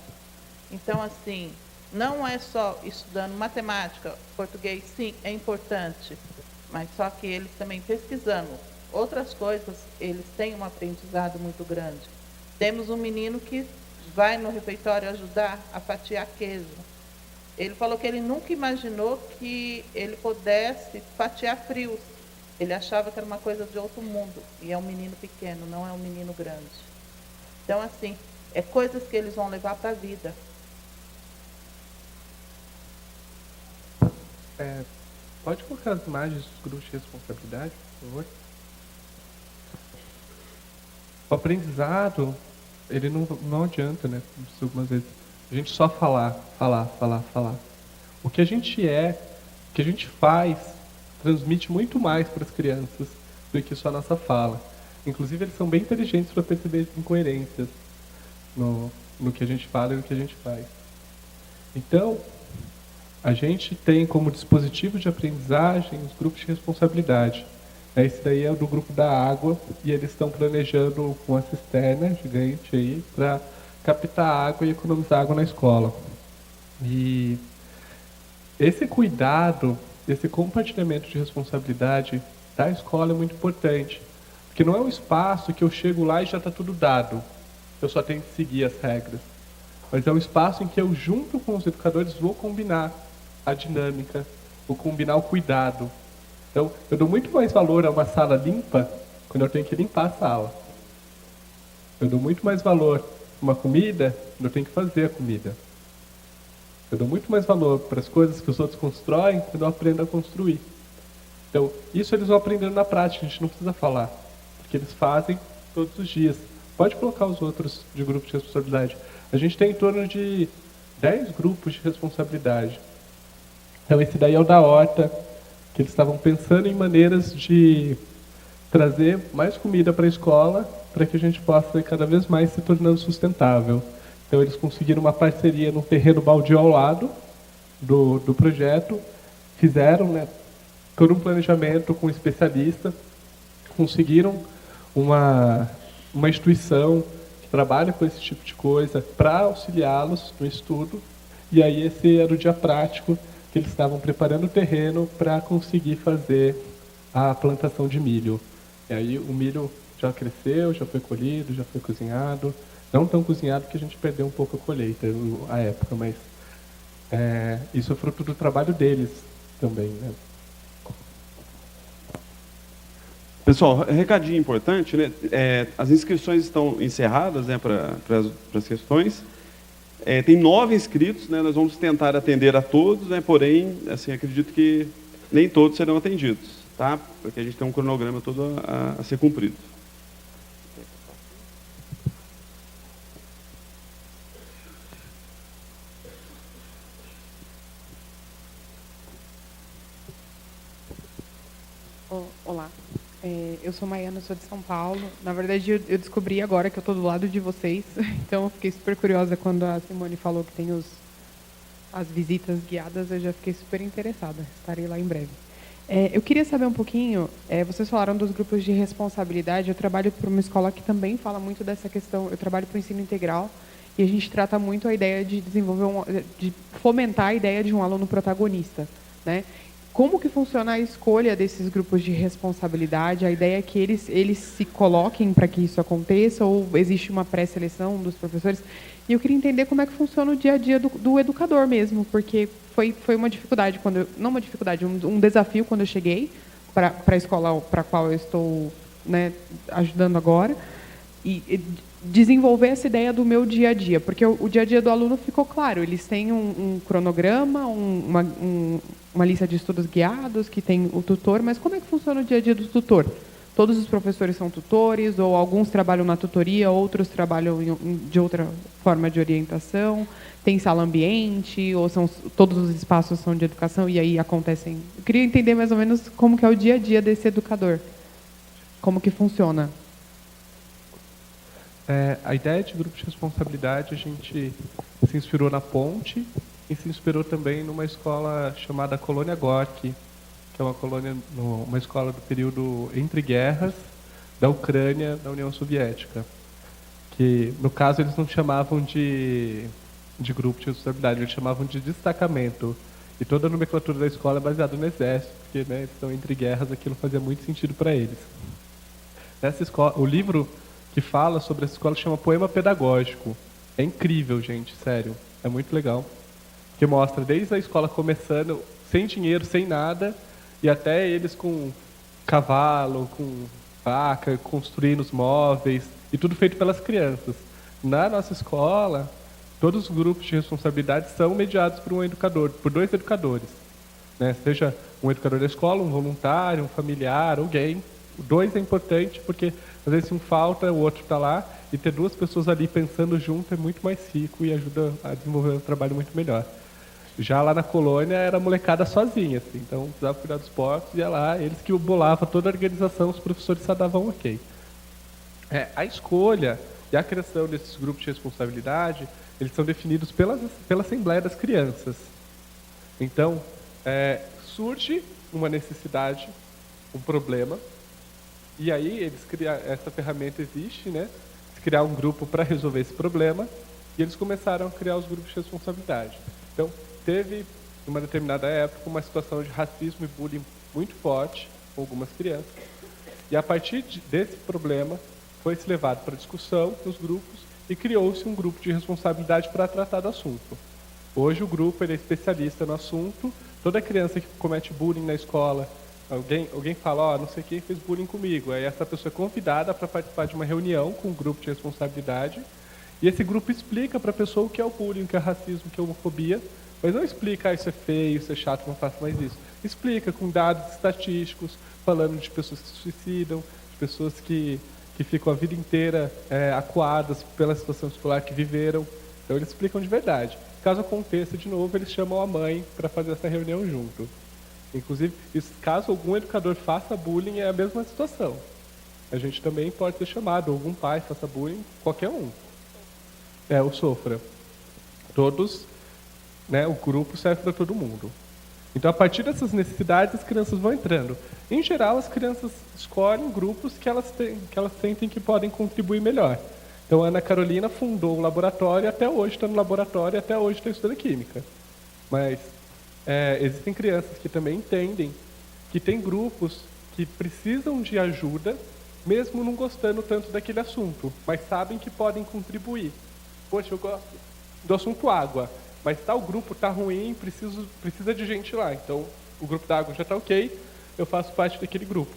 Então, assim, não é só estudando matemática, português, sim, é importante, mas só que eles também pesquisando outras coisas, eles têm um aprendizado muito grande. Temos um menino que vai no refeitório ajudar a fatiar queijo. Ele falou que ele nunca imaginou que ele pudesse fatiar frios. Ele achava que era uma coisa de outro mundo. E é um menino pequeno, não é um menino grande. Então, assim, é coisas que eles vão levar para a vida. Pode colocar as imagens dos grupos de responsabilidade, por favor? o aprendizado, ele não adianta, né? Como disse algumas vezes, a gente só falar. O que a gente é, o que a gente faz, transmite muito mais para as crianças do que só a nossa fala. Inclusive, eles são bem inteligentes para perceber incoerências no que a gente fala e no que a gente faz. Então, a gente tem como dispositivo de aprendizagem os grupos de responsabilidade. Esse daí é o do grupo da água e eles estão planejando uma cisterna gigante aí para captar água e economizar água na escola. E esse cuidado, esse compartilhamento de responsabilidade da escola é muito importante. Porque não é um espaço que eu chego lá e já está tudo dado. Eu só tenho que seguir as regras. Mas é um espaço em que eu, junto com os educadores, vou combinar a dinâmica, vou combinar o cuidado. Então, eu dou muito mais valor a uma sala limpa quando eu tenho que limpar a sala. Eu dou muito mais valor a uma comida quando eu tenho que fazer a comida. Eu dou muito mais valor para as coisas que os outros constroem quando eu aprendo a construir. Então, isso eles vão aprendendo na prática, a gente não precisa falar. Porque eles fazem todos os dias. Pode colocar os outros de grupo de responsabilidade. A gente tem em torno de 10 grupos de responsabilidade. Então, esse daí é o da horta, que eles estavam pensando em maneiras de trazer mais comida para a escola, para que a gente possa cada vez mais se tornando sustentável. Então, eles conseguiram uma parceria no terreno baldio ao lado do projeto, fizeram, né, todo um planejamento com um especialista, conseguiram uma instituição que trabalha com esse tipo de coisa para auxiliá-los no estudo, e aí esse era o dia prático que eles estavam preparando o terreno para conseguir fazer a plantação de milho. E aí o milho já cresceu, já foi colhido, já foi cozinhado. Não tão cozinhado que a gente perdeu um pouco a colheita, a época, mas isso é fruto do trabalho deles também, né? Pessoal, recadinho importante, né? As inscrições estão encerradas, né, para as questões. Tem 9 inscritos, né? Nós vamos tentar atender a todos, né? Porém, assim, acredito que nem todos serão atendidos, tá? Porque a gente tem um cronograma todo a ser cumprido. Olá, eu sou Maiana, sou de São Paulo. Na verdade, eu descobri agora que eu estou do lado de vocês, então eu fiquei super curiosa quando a Simone falou que tem as visitas guiadas, eu já fiquei super interessada, estarei lá em breve. Eu queria saber um pouquinho, vocês falaram dos grupos de responsabilidade, eu trabalho para uma escola que também fala muito dessa questão, eu trabalho para o ensino integral, e a gente trata muito a ideia de desenvolver, de fomentar a ideia de um aluno protagonista, né? Como que funciona a escolha desses grupos de responsabilidade? A ideia é que eles se coloquem para que isso aconteça ou existe uma pré-seleção dos professores? E eu queria entender como é que funciona o dia a dia do educador mesmo, porque foi uma dificuldade, não uma dificuldade, um desafio quando eu cheguei para a escola para a qual eu estou, né, ajudando agora, e desenvolver essa ideia do meu dia a dia, porque o dia a dia do aluno ficou claro, eles têm um cronograma, uma lista de estudos guiados, que tem o tutor, mas como é que funciona o dia a dia do tutor? Todos os professores são tutores, ou alguns trabalham na tutoria, outros trabalham de outra forma de orientação, tem sala ambiente, ou todos os espaços são de educação, e aí acontecem... Eu queria entender mais ou menos como que é o dia a dia desse educador, como que funciona. A ideia de grupo de responsabilidade, a gente se inspirou na Ponte e se inspirou também numa escola chamada Colônia Gorky, que é uma escola do período entre guerras da Ucrânia, da União Soviética. Que, no caso, eles não chamavam de grupo de responsabilidade, eles chamavam de destacamento. E toda a nomenclatura da escola é baseada no exército, porque, né, eles estão entre guerras, aquilo fazia muito sentido para eles. Nessa escola, o livro que fala sobre essa escola chama Poema Pedagógico. É incrível, gente, sério. É muito legal. Que mostra desde a escola começando, sem dinheiro, sem nada, e até eles com cavalo, com vaca, construindo os móveis, e tudo feito pelas crianças. Na nossa escola, todos os grupos de responsabilidade são mediados por um educador, por 2 educadores. Né? Seja um educador da escola, um voluntário, um familiar, alguém o 2 é importante porque às vezes um falta, o outro está lá, e ter duas pessoas ali pensando junto é muito mais rico e ajuda a desenvolver um trabalho muito melhor. Já lá na colônia era a molecada sozinha, assim, então precisava cuidar dos porcos, ia lá, eles que bolavam toda a organização, os professores só davam ok. A escolha e a criação desses grupos de responsabilidade, eles são definidos pela Assembleia das Crianças. Então, surge uma necessidade, um problema, e aí eles criam, essa ferramenta existe, né? Criar um grupo para resolver esse problema, e eles começaram a criar os grupos de responsabilidade. Então, teve, numa determinada época, uma situação de racismo e bullying muito forte com algumas crianças, e a partir desse problema, foi-se levado para discussão nos grupos e criou-se um grupo de responsabilidade para tratar do assunto. Hoje o grupo ele é especialista no assunto, toda criança que comete bullying na escola, alguém fala, não sei quem fez bullying comigo, aí essa pessoa é convidada para participar de uma reunião com um grupo de responsabilidade, e esse grupo explica para a pessoa o que é o bullying, o que é racismo, o que é homofobia, mas não explica, isso é feio, isso é chato, não faço mais isso. Explica com dados estatísticos, falando de pessoas que se suicidam, de pessoas que ficam a vida inteira acuadas pela situação escolar que viveram. Então eles explicam de verdade. Caso aconteça de novo, eles chamam a mãe para fazer essa reunião junto. Inclusive, caso algum educador faça bullying, é a mesma situação. A gente também pode ser chamado, algum pai faça bullying, qualquer um. Ou sofra. Todos, né, o grupo serve para todo mundo. Então, a partir dessas necessidades, as crianças vão entrando. Em geral, as crianças escolhem grupos que elas sentem que podem contribuir melhor. Então, a Ana Carolina fundou um laboratório, até hoje está no laboratório, até hoje está estudando química. Mas existem crianças que também entendem que tem grupos que precisam de ajuda, mesmo não gostando tanto daquele assunto, mas sabem que podem contribuir. Poxa, eu gosto do assunto água, mas tal grupo está ruim, precisa de gente lá. Então, o grupo da água já está ok, eu faço parte daquele grupo.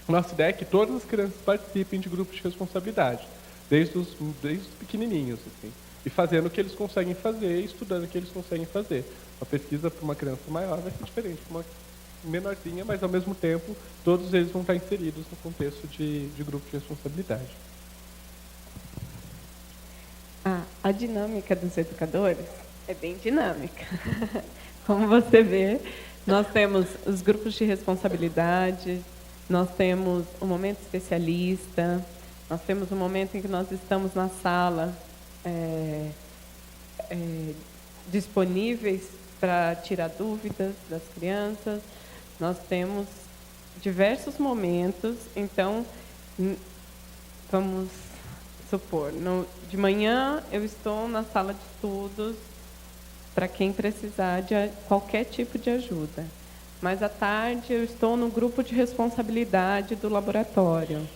Nossa ideia é que todas as crianças participem de grupos de responsabilidade, desde os pequenininhos, assim, e fazendo o que eles conseguem fazer, e estudando o que eles conseguem fazer. A pesquisa para uma criança maior vai ser diferente para uma menorzinha, mas, ao mesmo tempo, todos eles vão estar inseridos no contexto de grupo de responsabilidade. A dinâmica dos educadores é bem dinâmica. Como você vê, nós temos os grupos de responsabilidade, nós temos o momento especialista, nós temos o momento em que nós estamos na sala disponíveis para tirar dúvidas das crianças. Nós temos diversos momentos, então, vamos supor, de manhã eu estou na sala de estudos para quem precisar de qualquer tipo de ajuda. Mas à tarde eu estou no grupo de responsabilidade do laboratório.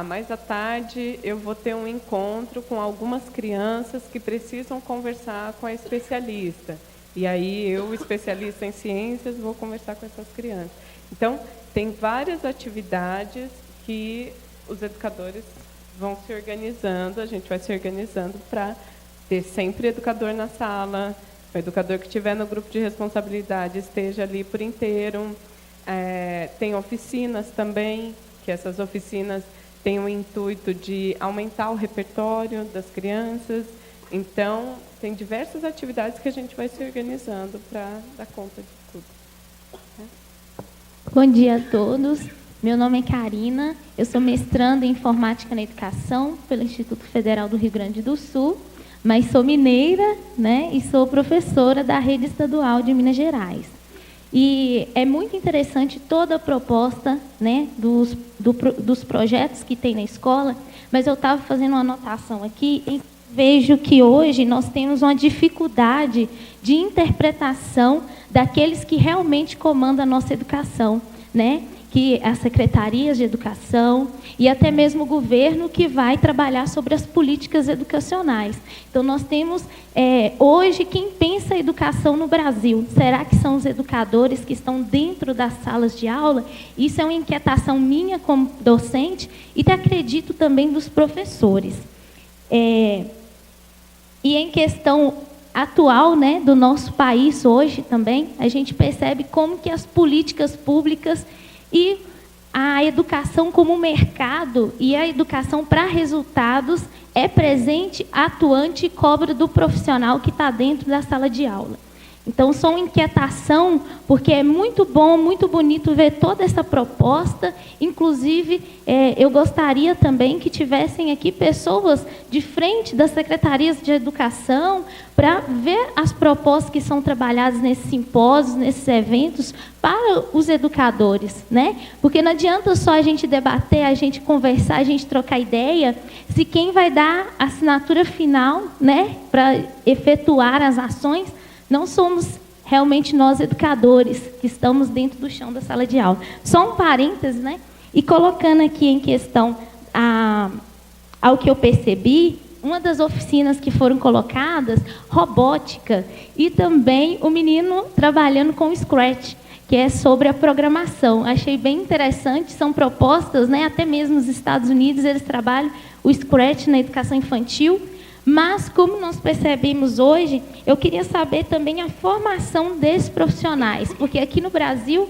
Mais à tarde eu vou ter um encontro com algumas crianças que precisam conversar com a especialista. E aí eu, especialista em ciências, vou conversar com essas crianças. Então, tem várias atividades que os educadores vão se organizando, a gente vai se organizando para ter sempre educador na sala, o educador que estiver no grupo de responsabilidade esteja ali por inteiro. Tem oficinas também, que essas oficinas têm o intuito de aumentar o repertório das crianças. Então, tem diversas atividades que a gente vai se organizando para dar conta de tudo. Bom dia a todos. Meu nome é Karina, eu sou mestranda em Informática na Educação pelo Instituto Federal do Rio Grande do Sul, mas sou mineira, né, e sou professora da Rede Estadual de Minas Gerais. E é muito interessante toda a proposta, né, dos projetos que tem na escola, mas eu estava fazendo uma anotação aqui e vejo que hoje nós temos uma dificuldade de interpretação daqueles que realmente comandam a nossa educação, né? Que as secretarias de educação e até mesmo o governo que vai trabalhar sobre as políticas educacionais. Então, nós temos, hoje, quem pensa a educação no Brasil? Será que são os educadores que estão dentro das salas de aula? Isso é uma inquietação minha como docente e acredito também dos professores. E em questão atual, né, do nosso país hoje também, a gente percebe como que as políticas públicas e a educação como mercado e a educação para resultados é presente, atuante e cobra do profissional que está dentro da sala de aula. Então, sou uma inquietação, porque é muito bom, muito bonito ver toda essa proposta. Inclusive, eu gostaria também que tivessem aqui pessoas de frente das secretarias de educação para ver as propostas que são trabalhadas nesses simpósios, nesses eventos, para os educadores, né? Porque não adianta só a gente debater, a gente conversar, a gente trocar ideia, se quem vai dar a assinatura final, né, para efetuar as ações, não somos realmente nós educadores que estamos dentro do chão da sala de aula. Só um parênteses, né? E colocando aqui em questão ao que eu percebi, uma das oficinas que foram colocadas, robótica, e também o menino trabalhando com Scratch, que é sobre a programação. Achei bem interessante, são propostas, né? Até mesmo nos Estados Unidos eles trabalham o Scratch na educação infantil. Mas, como nós percebemos hoje, eu queria saber também a formação desses profissionais, porque aqui no Brasil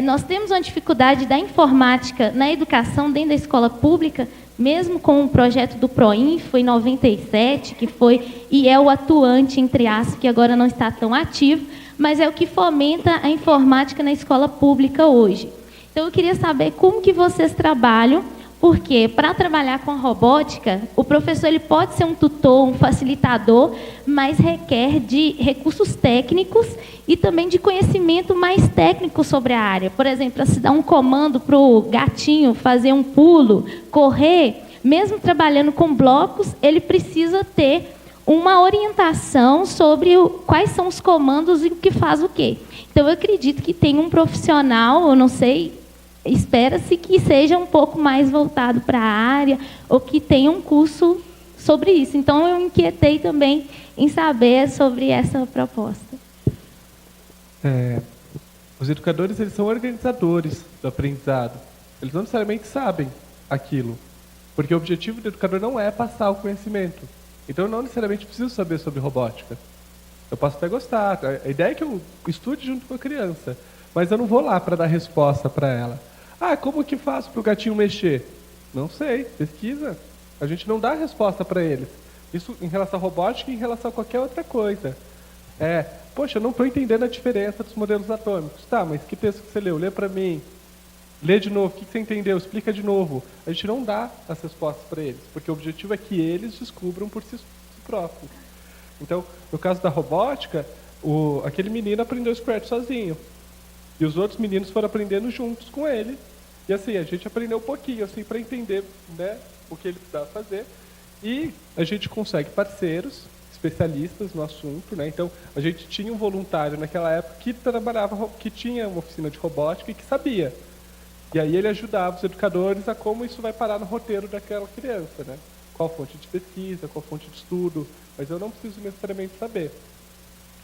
nós temos uma dificuldade da informática na educação dentro da escola pública, mesmo com o projeto do Proinfo em 97, que foi e é o atuante, entre aspas, que agora não está tão ativo, mas é o que fomenta a informática na escola pública hoje. Então, eu queria saber como que vocês trabalham. Porque, para trabalhar com a robótica, o professor ele pode ser um tutor, um facilitador, mas requer de recursos técnicos e também de conhecimento mais técnico sobre a área. Por exemplo, para se dar um comando para o gatinho fazer um pulo, correr, mesmo trabalhando com blocos, ele precisa ter uma orientação sobre quais são os comandos e o que faz o quê. Então, eu acredito que tem um profissional, eu não sei, espera-se que seja um pouco mais voltado para a área ou que tenha um curso sobre isso. Então, eu me inquietei também em saber sobre essa proposta. Os educadores eles são organizadores do aprendizado. Eles não necessariamente sabem aquilo, porque o objetivo do educador não é passar o conhecimento. Então, eu não necessariamente preciso saber sobre robótica. Eu posso até gostar. A ideia é que eu estude junto com a criança, mas eu não vou lá para dar resposta para ela. Como que faço para o gatinho mexer? Não sei, pesquisa. A gente não dá resposta para eles. Isso em relação à robótica e em relação a qualquer outra coisa. Poxa, eu não estou entendendo a diferença dos modelos atômicos. Tá, mas que texto que você leu? Lê para mim. Lê de novo, o que você entendeu? Explica de novo. A gente não dá as respostas para eles, porque o objetivo é que eles descubram por si próprios. Então, no caso da robótica, aquele menino aprendeu Scratch sozinho. E os outros meninos foram aprendendo juntos com ele. E assim, a gente aprendeu um pouquinho, assim, para entender, né, o que ele precisava fazer. E a gente consegue parceiros, especialistas no assunto, né? Então, a gente tinha um voluntário naquela época que trabalhava, que tinha uma oficina de robótica e que sabia. E aí ele ajudava os educadores a como isso vai parar no roteiro daquela criança, né? Qual fonte de pesquisa, qual fonte de estudo. Mas eu não preciso necessariamente saber.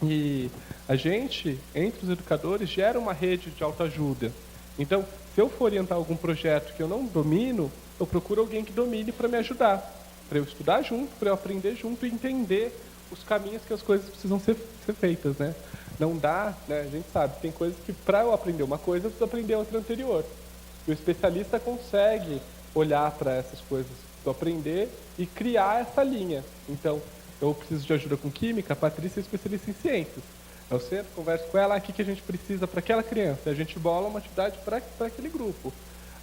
E a gente, entre os educadores, gera uma rede de autoajuda. Então, se eu for orientar algum projeto que eu não domino, eu procuro alguém que domine para me ajudar. Para eu estudar junto, para eu aprender junto e entender os caminhos que as coisas precisam ser feitas, né? Não dá, né? A gente sabe, tem coisas que para eu aprender uma coisa, eu preciso aprender outra anterior. E o especialista consegue olhar para essas coisas do aprender e criar essa linha. Então, eu preciso de ajuda com química, a Patrícia é especialista em ciências. Eu sento, converso com ela, o que a gente precisa para aquela criança. E a gente bola uma atividade para aquele grupo.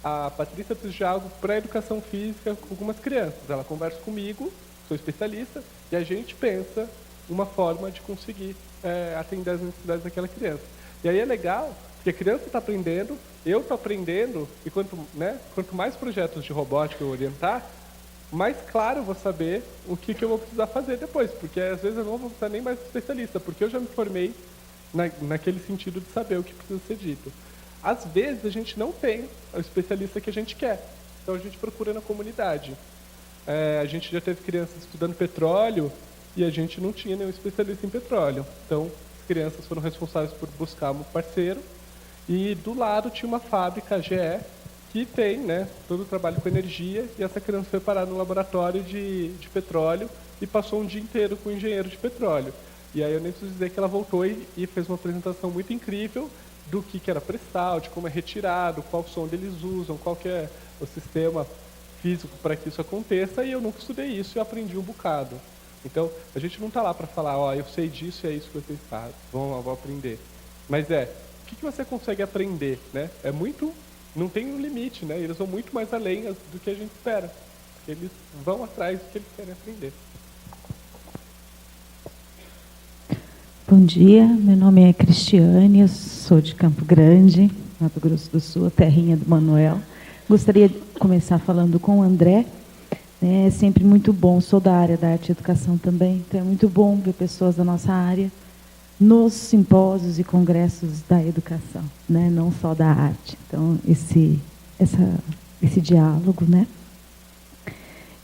A Patrícia precisa de algo para a educação física com algumas crianças. Ela conversa comigo, sou especialista, e a gente pensa uma forma de conseguir atender as necessidades daquela criança. E aí é legal, porque a criança está aprendendo, eu estou aprendendo, e quanto mais projetos de robótica eu orientar, mais claro eu vou saber o que eu vou precisar fazer depois, porque às vezes eu não vou precisar nem mais de especialista, porque eu já me formei naquele sentido de saber o que precisa ser dito. Às vezes a gente não tem o especialista que a gente quer, então a gente procura na comunidade. A gente já teve crianças estudando petróleo e a gente não tinha nenhum especialista em petróleo, então as crianças foram responsáveis por buscar um parceiro, e do lado tinha uma fábrica, a GE, que tem, né, todo o trabalho com energia, e essa criança foi parar no laboratório de petróleo e passou um dia inteiro com o engenheiro de petróleo. E aí eu nem preciso dizer que ela voltou e fez uma apresentação muito incrível do que era pré-sal, de como é retirado, qual sonda eles usam, qual que é o sistema físico para que isso aconteça, e eu nunca estudei isso e eu aprendi um bocado. Então, a gente não está lá para falar, ó, eu sei disso e é isso que vocês fazem, vão aprender. Mas o que você consegue aprender, né? É muito, não tem um limite, né? Eles vão muito mais além do que a gente espera, porque eles vão atrás do que eles querem aprender. Bom dia, meu nome é Cristiane, eu sou de Campo Grande, Mato Grosso do Sul, a terrinha do Manuel. Gostaria de começar falando com o André. É sempre muito bom, sou da área da arte e educação também, então é muito bom ver pessoas da nossa área nos simpósios e congressos da educação, né? Não só da arte. Então, esse diálogo, né?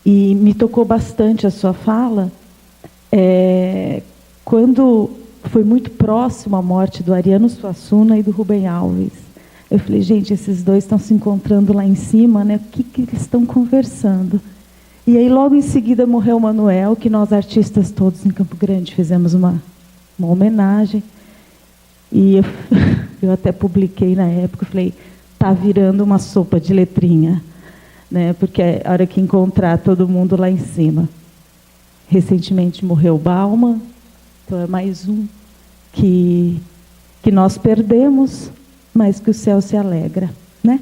E me tocou bastante a sua fala, quando foi muito próximo a morte do Ariano Suassuna e do Rubem Alves. Eu falei, gente, esses dois estão se encontrando lá em cima, né? O que eles estão conversando? E aí, logo em seguida, morreu o Manuel, que nós, artistas todos em Campo Grande, fizemos uma homenagem. E eu até publiquei na época, falei, tá virando uma sopa de letrinha, né? Porque é a hora que encontrar todo mundo lá em cima. Recentemente morreu o Bauman, então é mais um que nós perdemos, mas que o céu se alegra, né?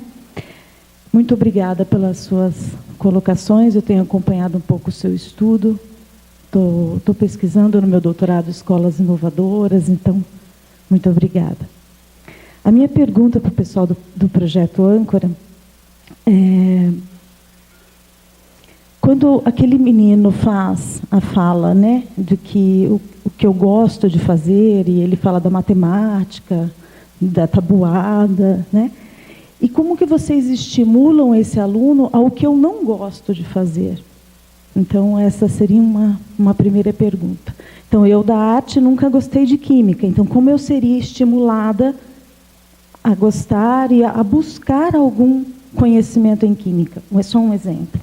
Muito obrigada pelas suas colocações, eu tenho acompanhado um pouco o seu estudo, estou pesquisando no meu doutorado Escolas Inovadoras, então, muito obrigada. A minha pergunta para o pessoal do Projeto Âncora é: quando aquele menino faz a fala, né, de que o que eu gosto de fazer, e ele fala da matemática, da tabuada, né? E como que vocês estimulam esse aluno ao que eu não gosto de fazer? Então, essa seria uma primeira pergunta. Então, eu da arte nunca gostei de química. Então, como eu seria estimulada a gostar e a buscar algum conhecimento em química? É só um exemplo.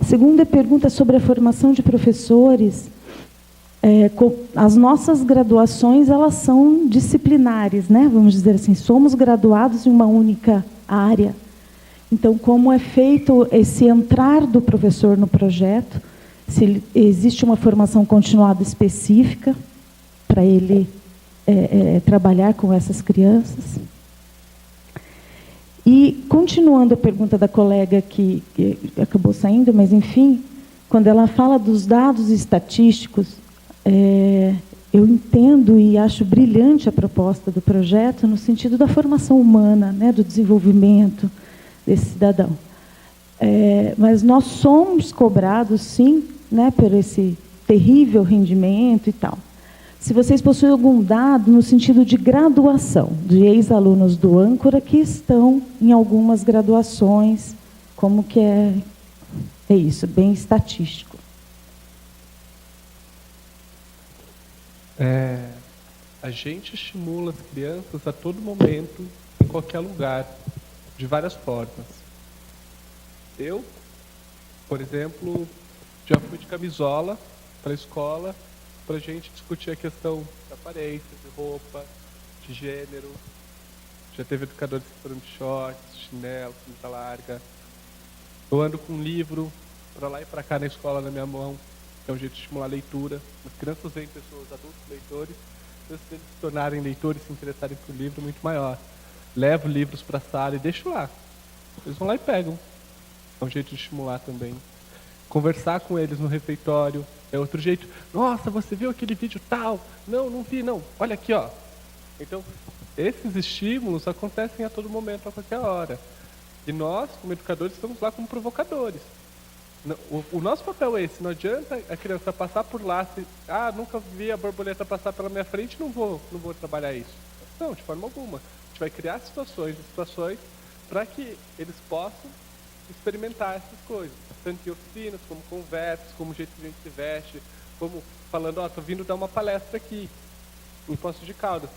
A segunda pergunta é sobre a formação de professores. As nossas graduações, elas são disciplinares, né? Vamos dizer assim, somos graduados em uma única área. Então, como é feito esse entrar do professor no projeto? Se existe uma formação continuada específica para ele trabalhar com essas crianças? E, continuando a pergunta da colega que acabou saindo, mas, enfim, quando ela fala dos dados estatísticos, eu entendo e acho brilhante a proposta do projeto no sentido da formação humana, né, do desenvolvimento desse cidadão. Mas nós somos cobrados, sim, né, por esse terrível rendimento e tal. Se vocês possuem algum dado no sentido de graduação, de ex-alunos do Âncora que estão em algumas graduações, como que é isso, bem estatístico. A gente estimula as crianças a todo momento, em qualquer lugar, de várias formas. Eu, por exemplo, já fui de camisola para a escola para a gente discutir a questão da aparência, de roupa, de gênero. Já teve educadores que foram de shorts, chinelo, camisa larga. Eu ando com um livro para lá e para cá na escola na minha mão, que é um jeito de estimular a leitura. As crianças veem pessoas, adultos leitores, se eles se tornarem leitores, se interessarem por livro, muito maior. Levo livros para a sala e deixo lá. Eles vão lá e pegam. É um jeito de estimular também. Conversar com eles no refeitório é outro jeito. Nossa, você viu aquele vídeo tal? Não, não vi, não. Olha aqui, ó. Então, esses estímulos acontecem a todo momento, a qualquer hora. E nós, como educadores, estamos lá como provocadores. O nosso papel é esse. Não adianta a criança passar por lá, nunca vi a borboleta passar pela minha frente, não vou trabalhar isso. Não, de forma alguma. A gente vai criar situações para que eles possam experimentar essas coisas. Tanto em oficinas, como conversas, como o jeito que a gente se veste, como falando, estou vindo dar uma palestra aqui, em Poços de Caldas.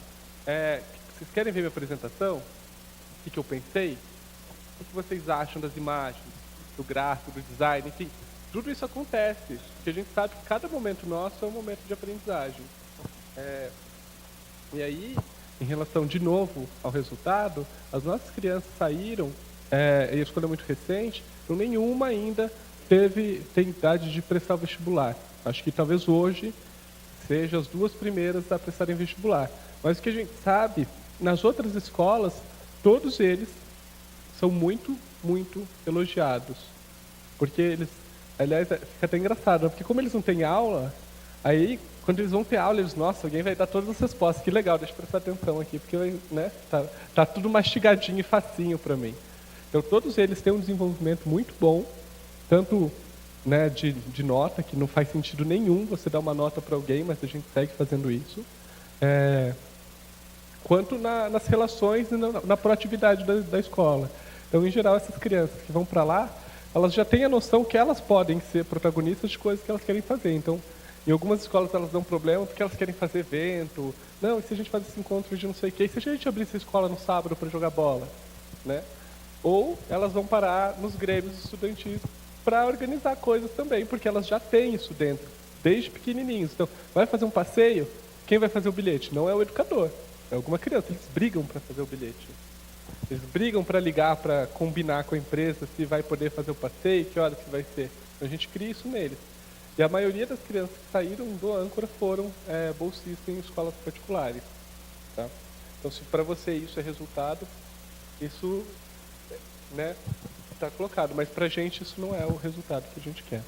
Vocês querem ver minha apresentação? O que eu pensei? O que vocês acham das imagens, do gráfico, do design, enfim, tudo isso acontece, porque a gente sabe que cada momento nosso é um momento de aprendizagem. E aí, em relação, de novo, ao resultado, as nossas crianças saíram, e a escolha é muito recente, então nenhuma ainda tem idade de prestar o vestibular. Acho que talvez hoje seja as 2 primeiras a prestarem vestibular. Mas o que a gente sabe, nas outras escolas, todos eles são muito, muito elogiados. Porque eles, aliás, fica até engraçado, né? Porque como eles não têm aula, aí, quando eles vão ter aula, eles, nossa, alguém vai dar todas as respostas, que legal, deixa eu prestar atenção aqui, porque né, tá tudo mastigadinho e facinho para mim. Então, todos eles têm um desenvolvimento muito bom, tanto, né, de nota, que não faz sentido nenhum você dar uma nota para alguém, mas a gente segue fazendo isso, quanto nas relações e na proatividade da escola. Então, em geral, essas crianças que vão para lá, elas já têm a noção que elas podem ser protagonistas de coisas que elas querem fazer. Então, em algumas escolas elas dão problema porque elas querem fazer evento. Não, e se a gente fazer esse encontro de não sei o quê? E se a gente abrir essa escola no sábado para jogar bola? Né? Ou elas vão parar nos grêmios estudantis para organizar coisas também, porque elas já têm isso dentro, desde pequenininhos. Então, vai fazer um passeio? Quem vai fazer o bilhete? Não é o educador, é alguma criança. Eles brigam para fazer o bilhete. Eles brigam para ligar, para combinar com a empresa se vai poder fazer o passeio, que horas que vai ser. Então, a gente cria isso neles. E a maioria das crianças que saíram do âncora foram bolsistas em escolas particulares. Tá? Então, se para você isso é resultado, isso está colocado. Mas para a gente isso não é o resultado que a gente quer.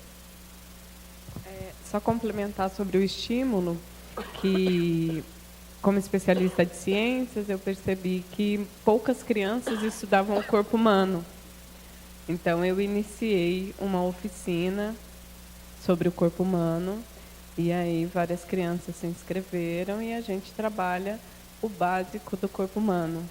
Só complementar sobre o estímulo, que como especialista de ciências, eu percebi que poucas crianças estudavam o corpo humano. Então, eu iniciei uma oficina sobre o corpo humano, e aí várias crianças se inscreveram e a gente trabalha o básico do corpo humano,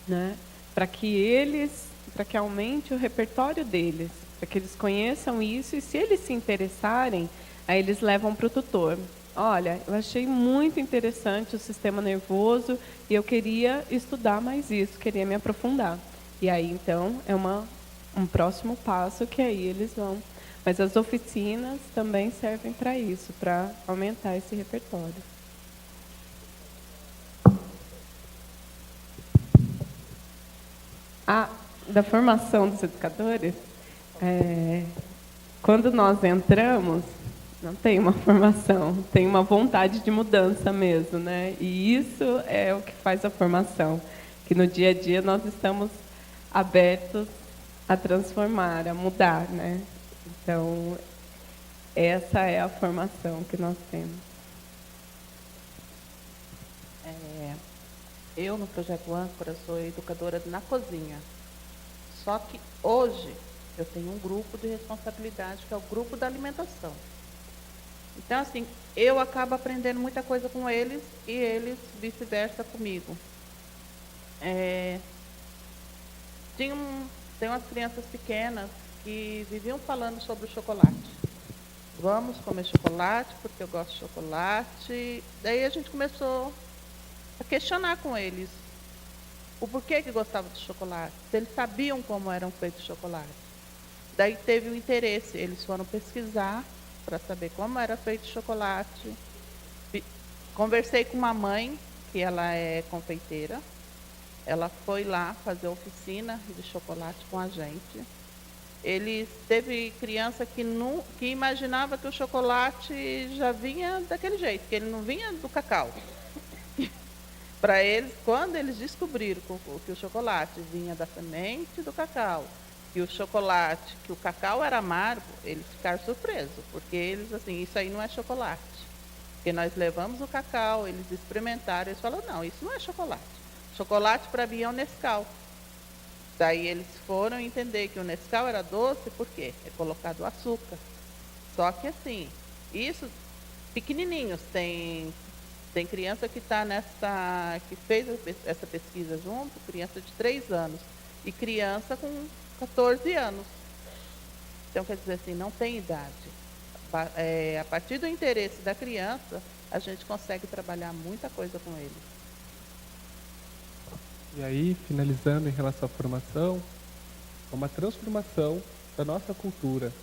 né? Para que aumente o repertório deles, para que eles conheçam isso, e se eles se interessarem, aí eles levam para o tutor. Olha, eu achei muito interessante o sistema nervoso e eu queria estudar mais isso, queria me aprofundar. E aí, então, é um próximo passo que aí eles vão. Mas as oficinas também servem para isso, para aumentar esse repertório. Da formação dos educadores, quando nós entramos, não tem uma formação, tem uma vontade de mudança mesmo, né? E isso é o que faz a formação, que no dia a dia nós estamos abertos a transformar, a mudar, né? Então, essa é a formação que nós temos. Eu, no Projeto Âncora, sou educadora na cozinha. Só que hoje eu tenho um grupo de responsabilidade, que é o grupo da alimentação. Então, assim, eu acabo aprendendo muita coisa com eles e eles vice-versa comigo. Tem umas crianças pequenas que viviam falando sobre o chocolate. Vamos comer chocolate, porque eu gosto de chocolate. Daí a gente começou a questionar com eles o porquê que gostavam de chocolate, se eles sabiam como eram feitos chocolate. Daí teve o interesse, eles foram pesquisar para saber como era feito chocolate. Conversei com uma mãe, que ela é confeiteira. Ela foi lá fazer oficina de chocolate com a gente. Teve criança que imaginava que o chocolate já vinha daquele jeito, que ele não vinha do cacau. Para eles, quando eles descobriram que o chocolate vinha da semente do cacau, que o cacau era amargo, eles ficaram surpresos, porque eles, assim, isso aí não é chocolate. Porque nós levamos o cacau, eles experimentaram, eles falaram, não, isso não é chocolate. Chocolate para mim é o Nescau. Daí eles foram entender que o Nescau era doce, por quê? É colocado açúcar. Só que assim, isso, pequenininhos, tem criança que que fez essa pesquisa junto, criança de 3 anos, e criança com 14 anos. Então, quer dizer assim, não tem idade. A partir do interesse da criança, a gente consegue trabalhar muita coisa com eles. E aí, finalizando em relação à formação, é uma transformação da nossa cultura.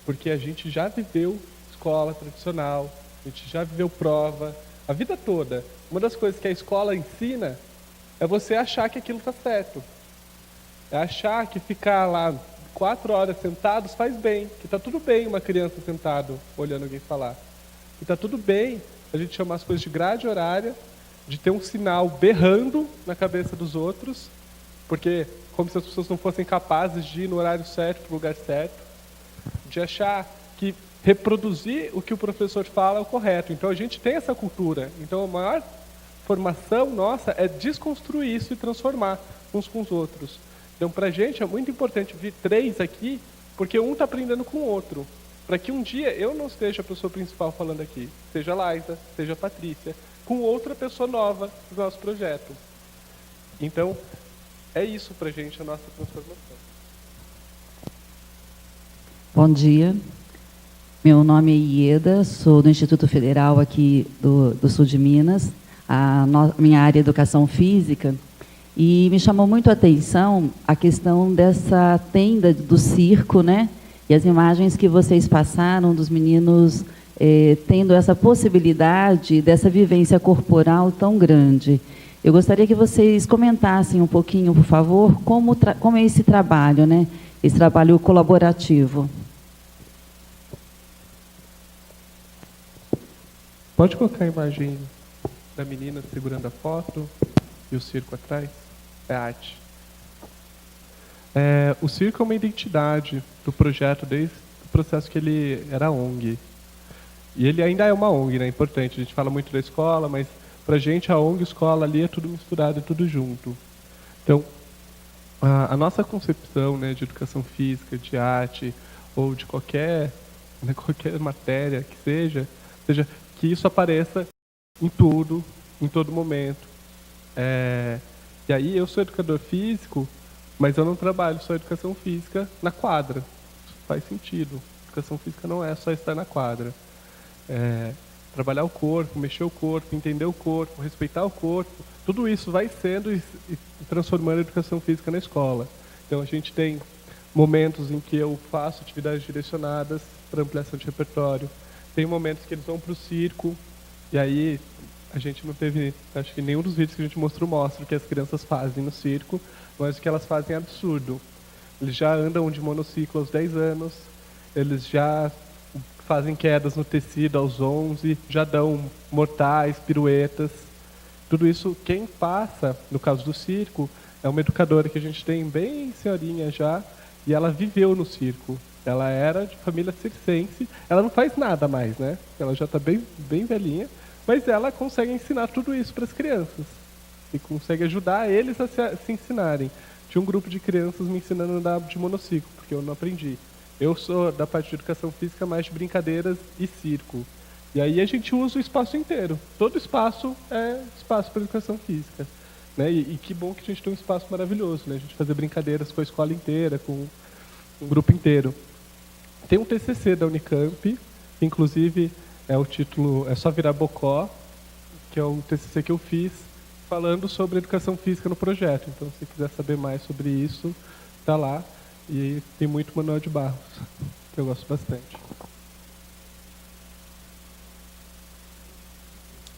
Porque a gente já viveu escola tradicional, a gente já viveu prova, a vida toda. Uma das coisas que a escola ensina é você achar que aquilo está certo. É achar que ficar lá 4 horas sentados faz bem, que está tudo bem uma criança sentada olhando alguém falar. E está tudo bem a gente chamar as coisas de grade horária, de ter um sinal berrando na cabeça dos outros, porque como se as pessoas não fossem capazes de ir no horário certo, para o lugar certo, de achar que reproduzir o que o professor fala é o correto. Então a gente tem essa cultura. Então a maior formação nossa é desconstruir isso e transformar uns com os outros. Então para a gente é muito importante vir 3 aqui, porque um está aprendendo com o outro. Para que um dia eu não seja a pessoa principal falando aqui, seja a Laisa, seja a Patrícia, com outra pessoa nova do nosso projeto. Então, é isso para a gente, a nossa transformação. Bom dia. Meu nome é Ieda, sou do Instituto Federal aqui do Sul de Minas. Minha área é Educação Física. E me chamou muito a atenção a questão dessa tenda do circo, né? E as imagens que vocês passaram dos meninos tendo essa possibilidade dessa vivência corporal tão grande. Eu gostaria que vocês comentassem um pouquinho, por favor, como é esse trabalho, né? Esse trabalho colaborativo. Pode colocar a imagem da menina segurando a foto e o circo atrás? É arte. O circo é uma identidade do projeto desde o processo que ele era ONG. E ele ainda é uma ONG, né? É importante. A gente fala muito da escola, mas para a gente a ONG e a escola ali é tudo misturado, é tudo junto. Então, a nossa concepção, né, de educação física, de arte, ou de qualquer matéria que seja que isso apareça em tudo, em todo momento. E aí eu sou educador físico, mas eu não trabalho só educação física na quadra. Isso faz sentido. Educação física não é só estar na quadra. Trabalhar o corpo, mexer o corpo, entender o corpo, respeitar o corpo, tudo isso vai sendo e transformando a educação física na escola. Então a gente tem momentos em que eu faço atividades direcionadas para ampliação de repertório, tem momentos que eles vão para o circo, e aí a gente não teve, acho que nenhum dos vídeos que a gente mostrou mostra o que as crianças fazem no circo, mas o que elas fazem é absurdo. Eles já andam de monociclo aos 10 anos, eles já fazem quedas no tecido aos 11, já dão mortais, piruetas. Tudo isso, quem passa, no caso do circo, é uma educadora que a gente tem bem senhorinha já, e ela viveu no circo. Ela era de família circense, ela não faz nada mais, né? Ela já está bem velhinha, mas ela consegue ensinar tudo isso para as crianças. E consegue ajudar eles a se ensinarem. Tinha um grupo de crianças me ensinando a andar de monociclo, porque eu não aprendi. Eu sou da parte de educação física, mais de brincadeiras e circo. E aí a gente usa o espaço inteiro. Todo espaço é espaço para educação física. Né? E que bom que a gente tem um espaço maravilhoso, né? A gente fazer brincadeiras com a escola inteira, com um grupo inteiro. Tem um TCC da Unicamp, que inclusive o título é Só Virar Bocó, que é um TCC que eu fiz falando sobre educação física no projeto. Então, se quiser saber mais sobre isso, está lá. E tem muito Manuel de Barros, que eu gosto bastante.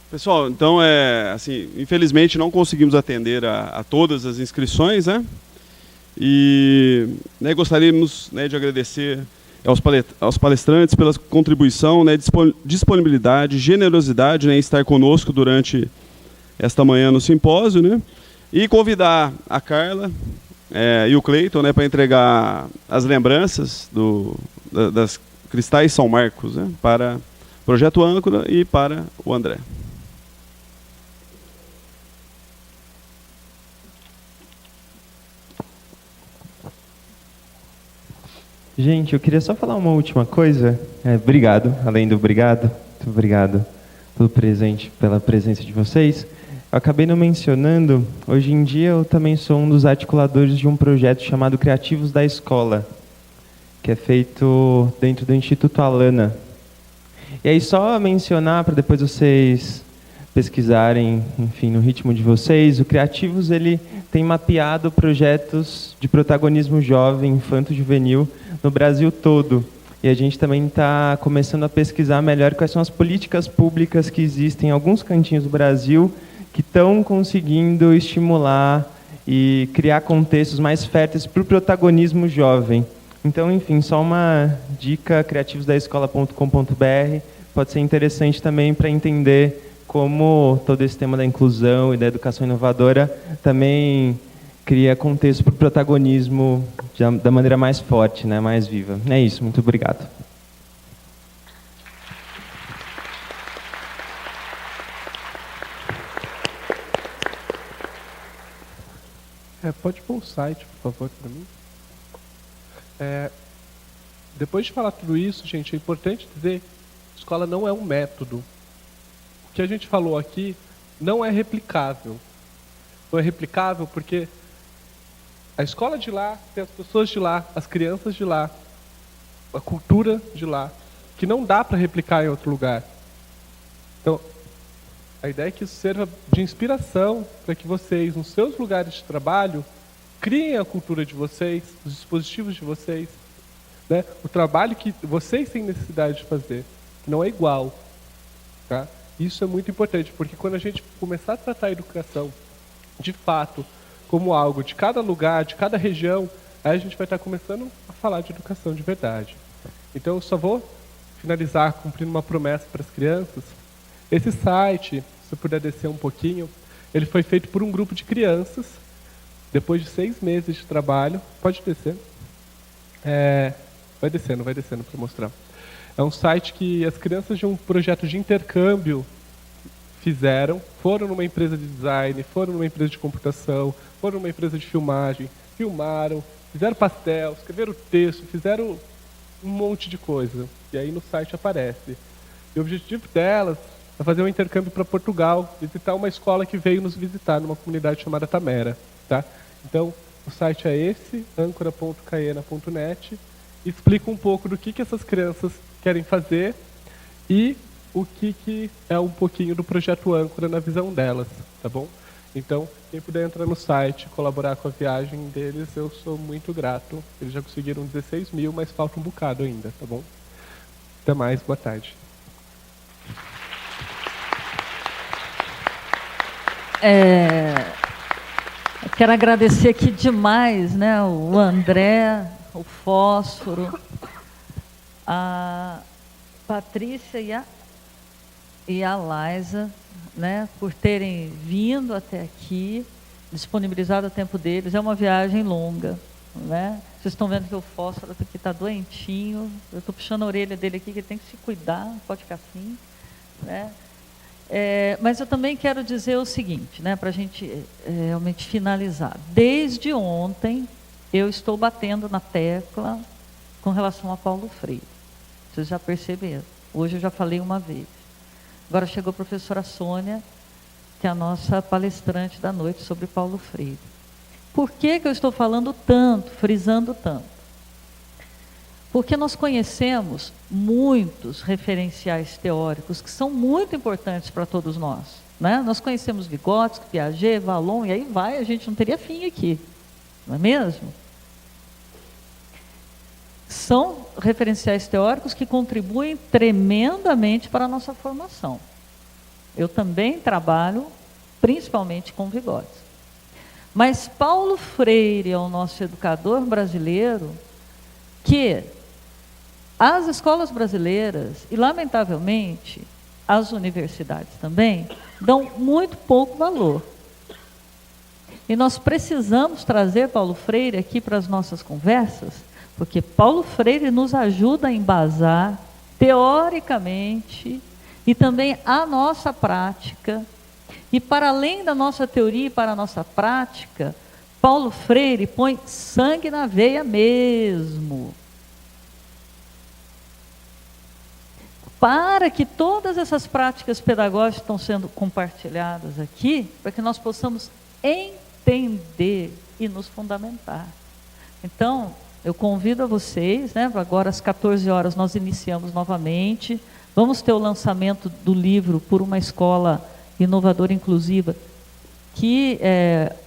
Pessoal, então, assim, infelizmente não conseguimos atender a todas as inscrições, né? E gostaríamos, né, de agradecer aos palestrantes pela contribuição, né, disponibilidade, generosidade, né, em estar conosco durante esta manhã no simpósio, né? E convidar a Carla e o Cleiton, né, para entregar as lembranças das Cristais São Marcos, né, para o Projeto Âncora e para o André. Gente, eu queria só falar uma última coisa. Obrigado, além do obrigado, muito obrigado pela presença de vocês. Eu acabei não mencionando, hoje em dia eu também sou um dos articuladores de um projeto chamado Criativos da Escola, que é feito dentro do Instituto Alana. E aí só mencionar, para depois vocês pesquisarem, enfim, no ritmo de vocês, o Criativos ele tem mapeado projetos de protagonismo jovem, infanto-juvenil, no Brasil todo. E a gente também está começando a pesquisar melhor quais são as políticas públicas que existem em alguns cantinhos do Brasil que estão conseguindo estimular e criar contextos mais férteis para o protagonismo jovem. Então, enfim, só uma dica, criativosdaescola.com.br, pode ser interessante também para entender como todo esse tema da inclusão e da educação inovadora também cria contexto para o protagonismo da maneira mais forte, né, mais viva. É isso, muito obrigado. Pode pôr o site, por favor, para mim. Depois de falar tudo isso, gente, é importante dizer que a escola não é um método. O que a gente falou aqui não é replicável. Não é replicável porque a escola de lá tem as pessoas de lá, as crianças de lá, a cultura de lá, que não dá para replicar em outro lugar. Então, a ideia é que isso sirva de inspiração para que vocês, nos seus lugares de trabalho, criem a cultura de vocês, os dispositivos de vocês, né? O trabalho que vocês têm necessidade de fazer, que não é igual. Tá? Isso é muito importante, porque quando a gente começar a tratar a educação, de fato, como algo de cada lugar, de cada região, aí a gente vai estar começando a falar de educação de verdade. Então, eu só vou finalizar cumprindo uma promessa para as crianças. Esse site, se eu puder descer um pouquinho, ele foi feito por um grupo de crianças, depois de 6 meses de trabalho. Pode descer. Vai descendo para mostrar. É um site que as crianças de um projeto de intercâmbio fizeram, foram numa empresa de design, foram numa empresa de computação, foram numa empresa de filmagem, filmaram, fizeram pastel, escreveram texto, fizeram um monte de coisa. E aí no site aparece. E o objetivo delas é fazer um intercâmbio para Portugal, visitar uma escola que veio nos visitar, numa comunidade chamada Tamera. Tá? Então, o site é esse, ancora.caena.net, explica um pouco do que essas crianças querem fazer e o que é um pouquinho do projeto Âncora na visão delas, tá bom? Então, quem puder entrar no site, colaborar com a viagem deles, eu sou muito grato. Eles já conseguiram 16 mil, mas falta um bocado ainda, tá bom? Até mais, boa tarde. Eu quero agradecer aqui demais, né, o André, o Fósforo, a Patrícia e a Laisa, né, por terem vindo até aqui, disponibilizado o tempo deles. É uma viagem longa, né? Vocês estão vendo que o Fósforo aqui está doentinho. Eu estou puxando a orelha dele aqui, que ele tem que se cuidar, não pode ficar assim, né? Mas eu também quero dizer o seguinte, né, para a gente realmente finalizar. Desde ontem, eu estou batendo na tecla com relação a Paulo Freire. Vocês já perceberam. Hoje eu já falei uma vez. Agora chegou a professora Sônia, que é a nossa palestrante da noite sobre Paulo Freire. Por que eu estou falando tanto, frisando tanto? Porque nós conhecemos muitos referenciais teóricos que são muito importantes para todos nós, né? Nós conhecemos Vygotsky, Piaget, Vallon, e aí vai, a gente não teria fim aqui, não é mesmo? São referenciais teóricos que contribuem tremendamente para a nossa formação. Eu também trabalho principalmente com Vygotsky. Mas Paulo Freire é o nosso educador brasileiro que as escolas brasileiras, e lamentavelmente as universidades também, dão muito pouco valor. E nós precisamos trazer Paulo Freire aqui para as nossas conversas, porque Paulo Freire nos ajuda a embasar teoricamente e também a nossa prática. E para além da nossa teoria e para a nossa prática, Paulo Freire põe sangue na veia mesmo. Para que todas essas práticas pedagógicas estão sendo compartilhadas aqui, para que nós possamos entender e nos fundamentar. Então, eu convido a vocês, né, agora às 14 horas nós iniciamos novamente, vamos ter o lançamento do livro Por uma Escola Inovadora e Inclusiva, que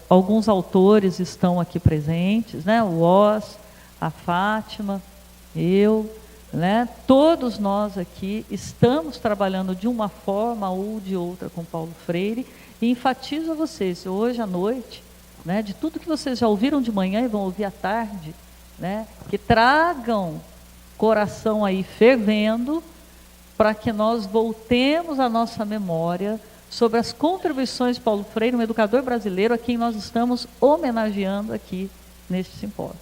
alguns autores estão aqui presentes, né, o Oz, a Fátima, eu, né? Todos nós aqui estamos trabalhando de uma forma ou de outra com Paulo Freire, e enfatizo a vocês, hoje à noite, né, de tudo que vocês já ouviram de manhã e vão ouvir à tarde, né, que tragam coração aí fervendo, para que nós voltemos a nossa memória sobre as contribuições de Paulo Freire, um educador brasileiro a quem nós estamos homenageando aqui neste simpósio.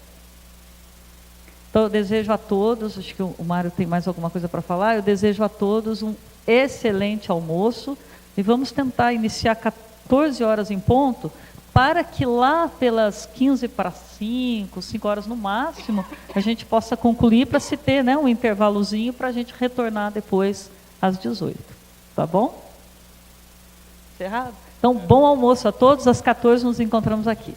Então, eu desejo a todos, acho que o Mário tem mais alguma coisa para falar, eu desejo a todos um excelente almoço, e vamos tentar iniciar 14 horas em ponto, para que lá pelas 15 para 5 horas no máximo, a gente possa concluir, para se ter, né, um intervalozinho para a gente retornar depois às 18. Tá bom? Encerrado? Então, bom almoço a todos, às 14 nos encontramos aqui.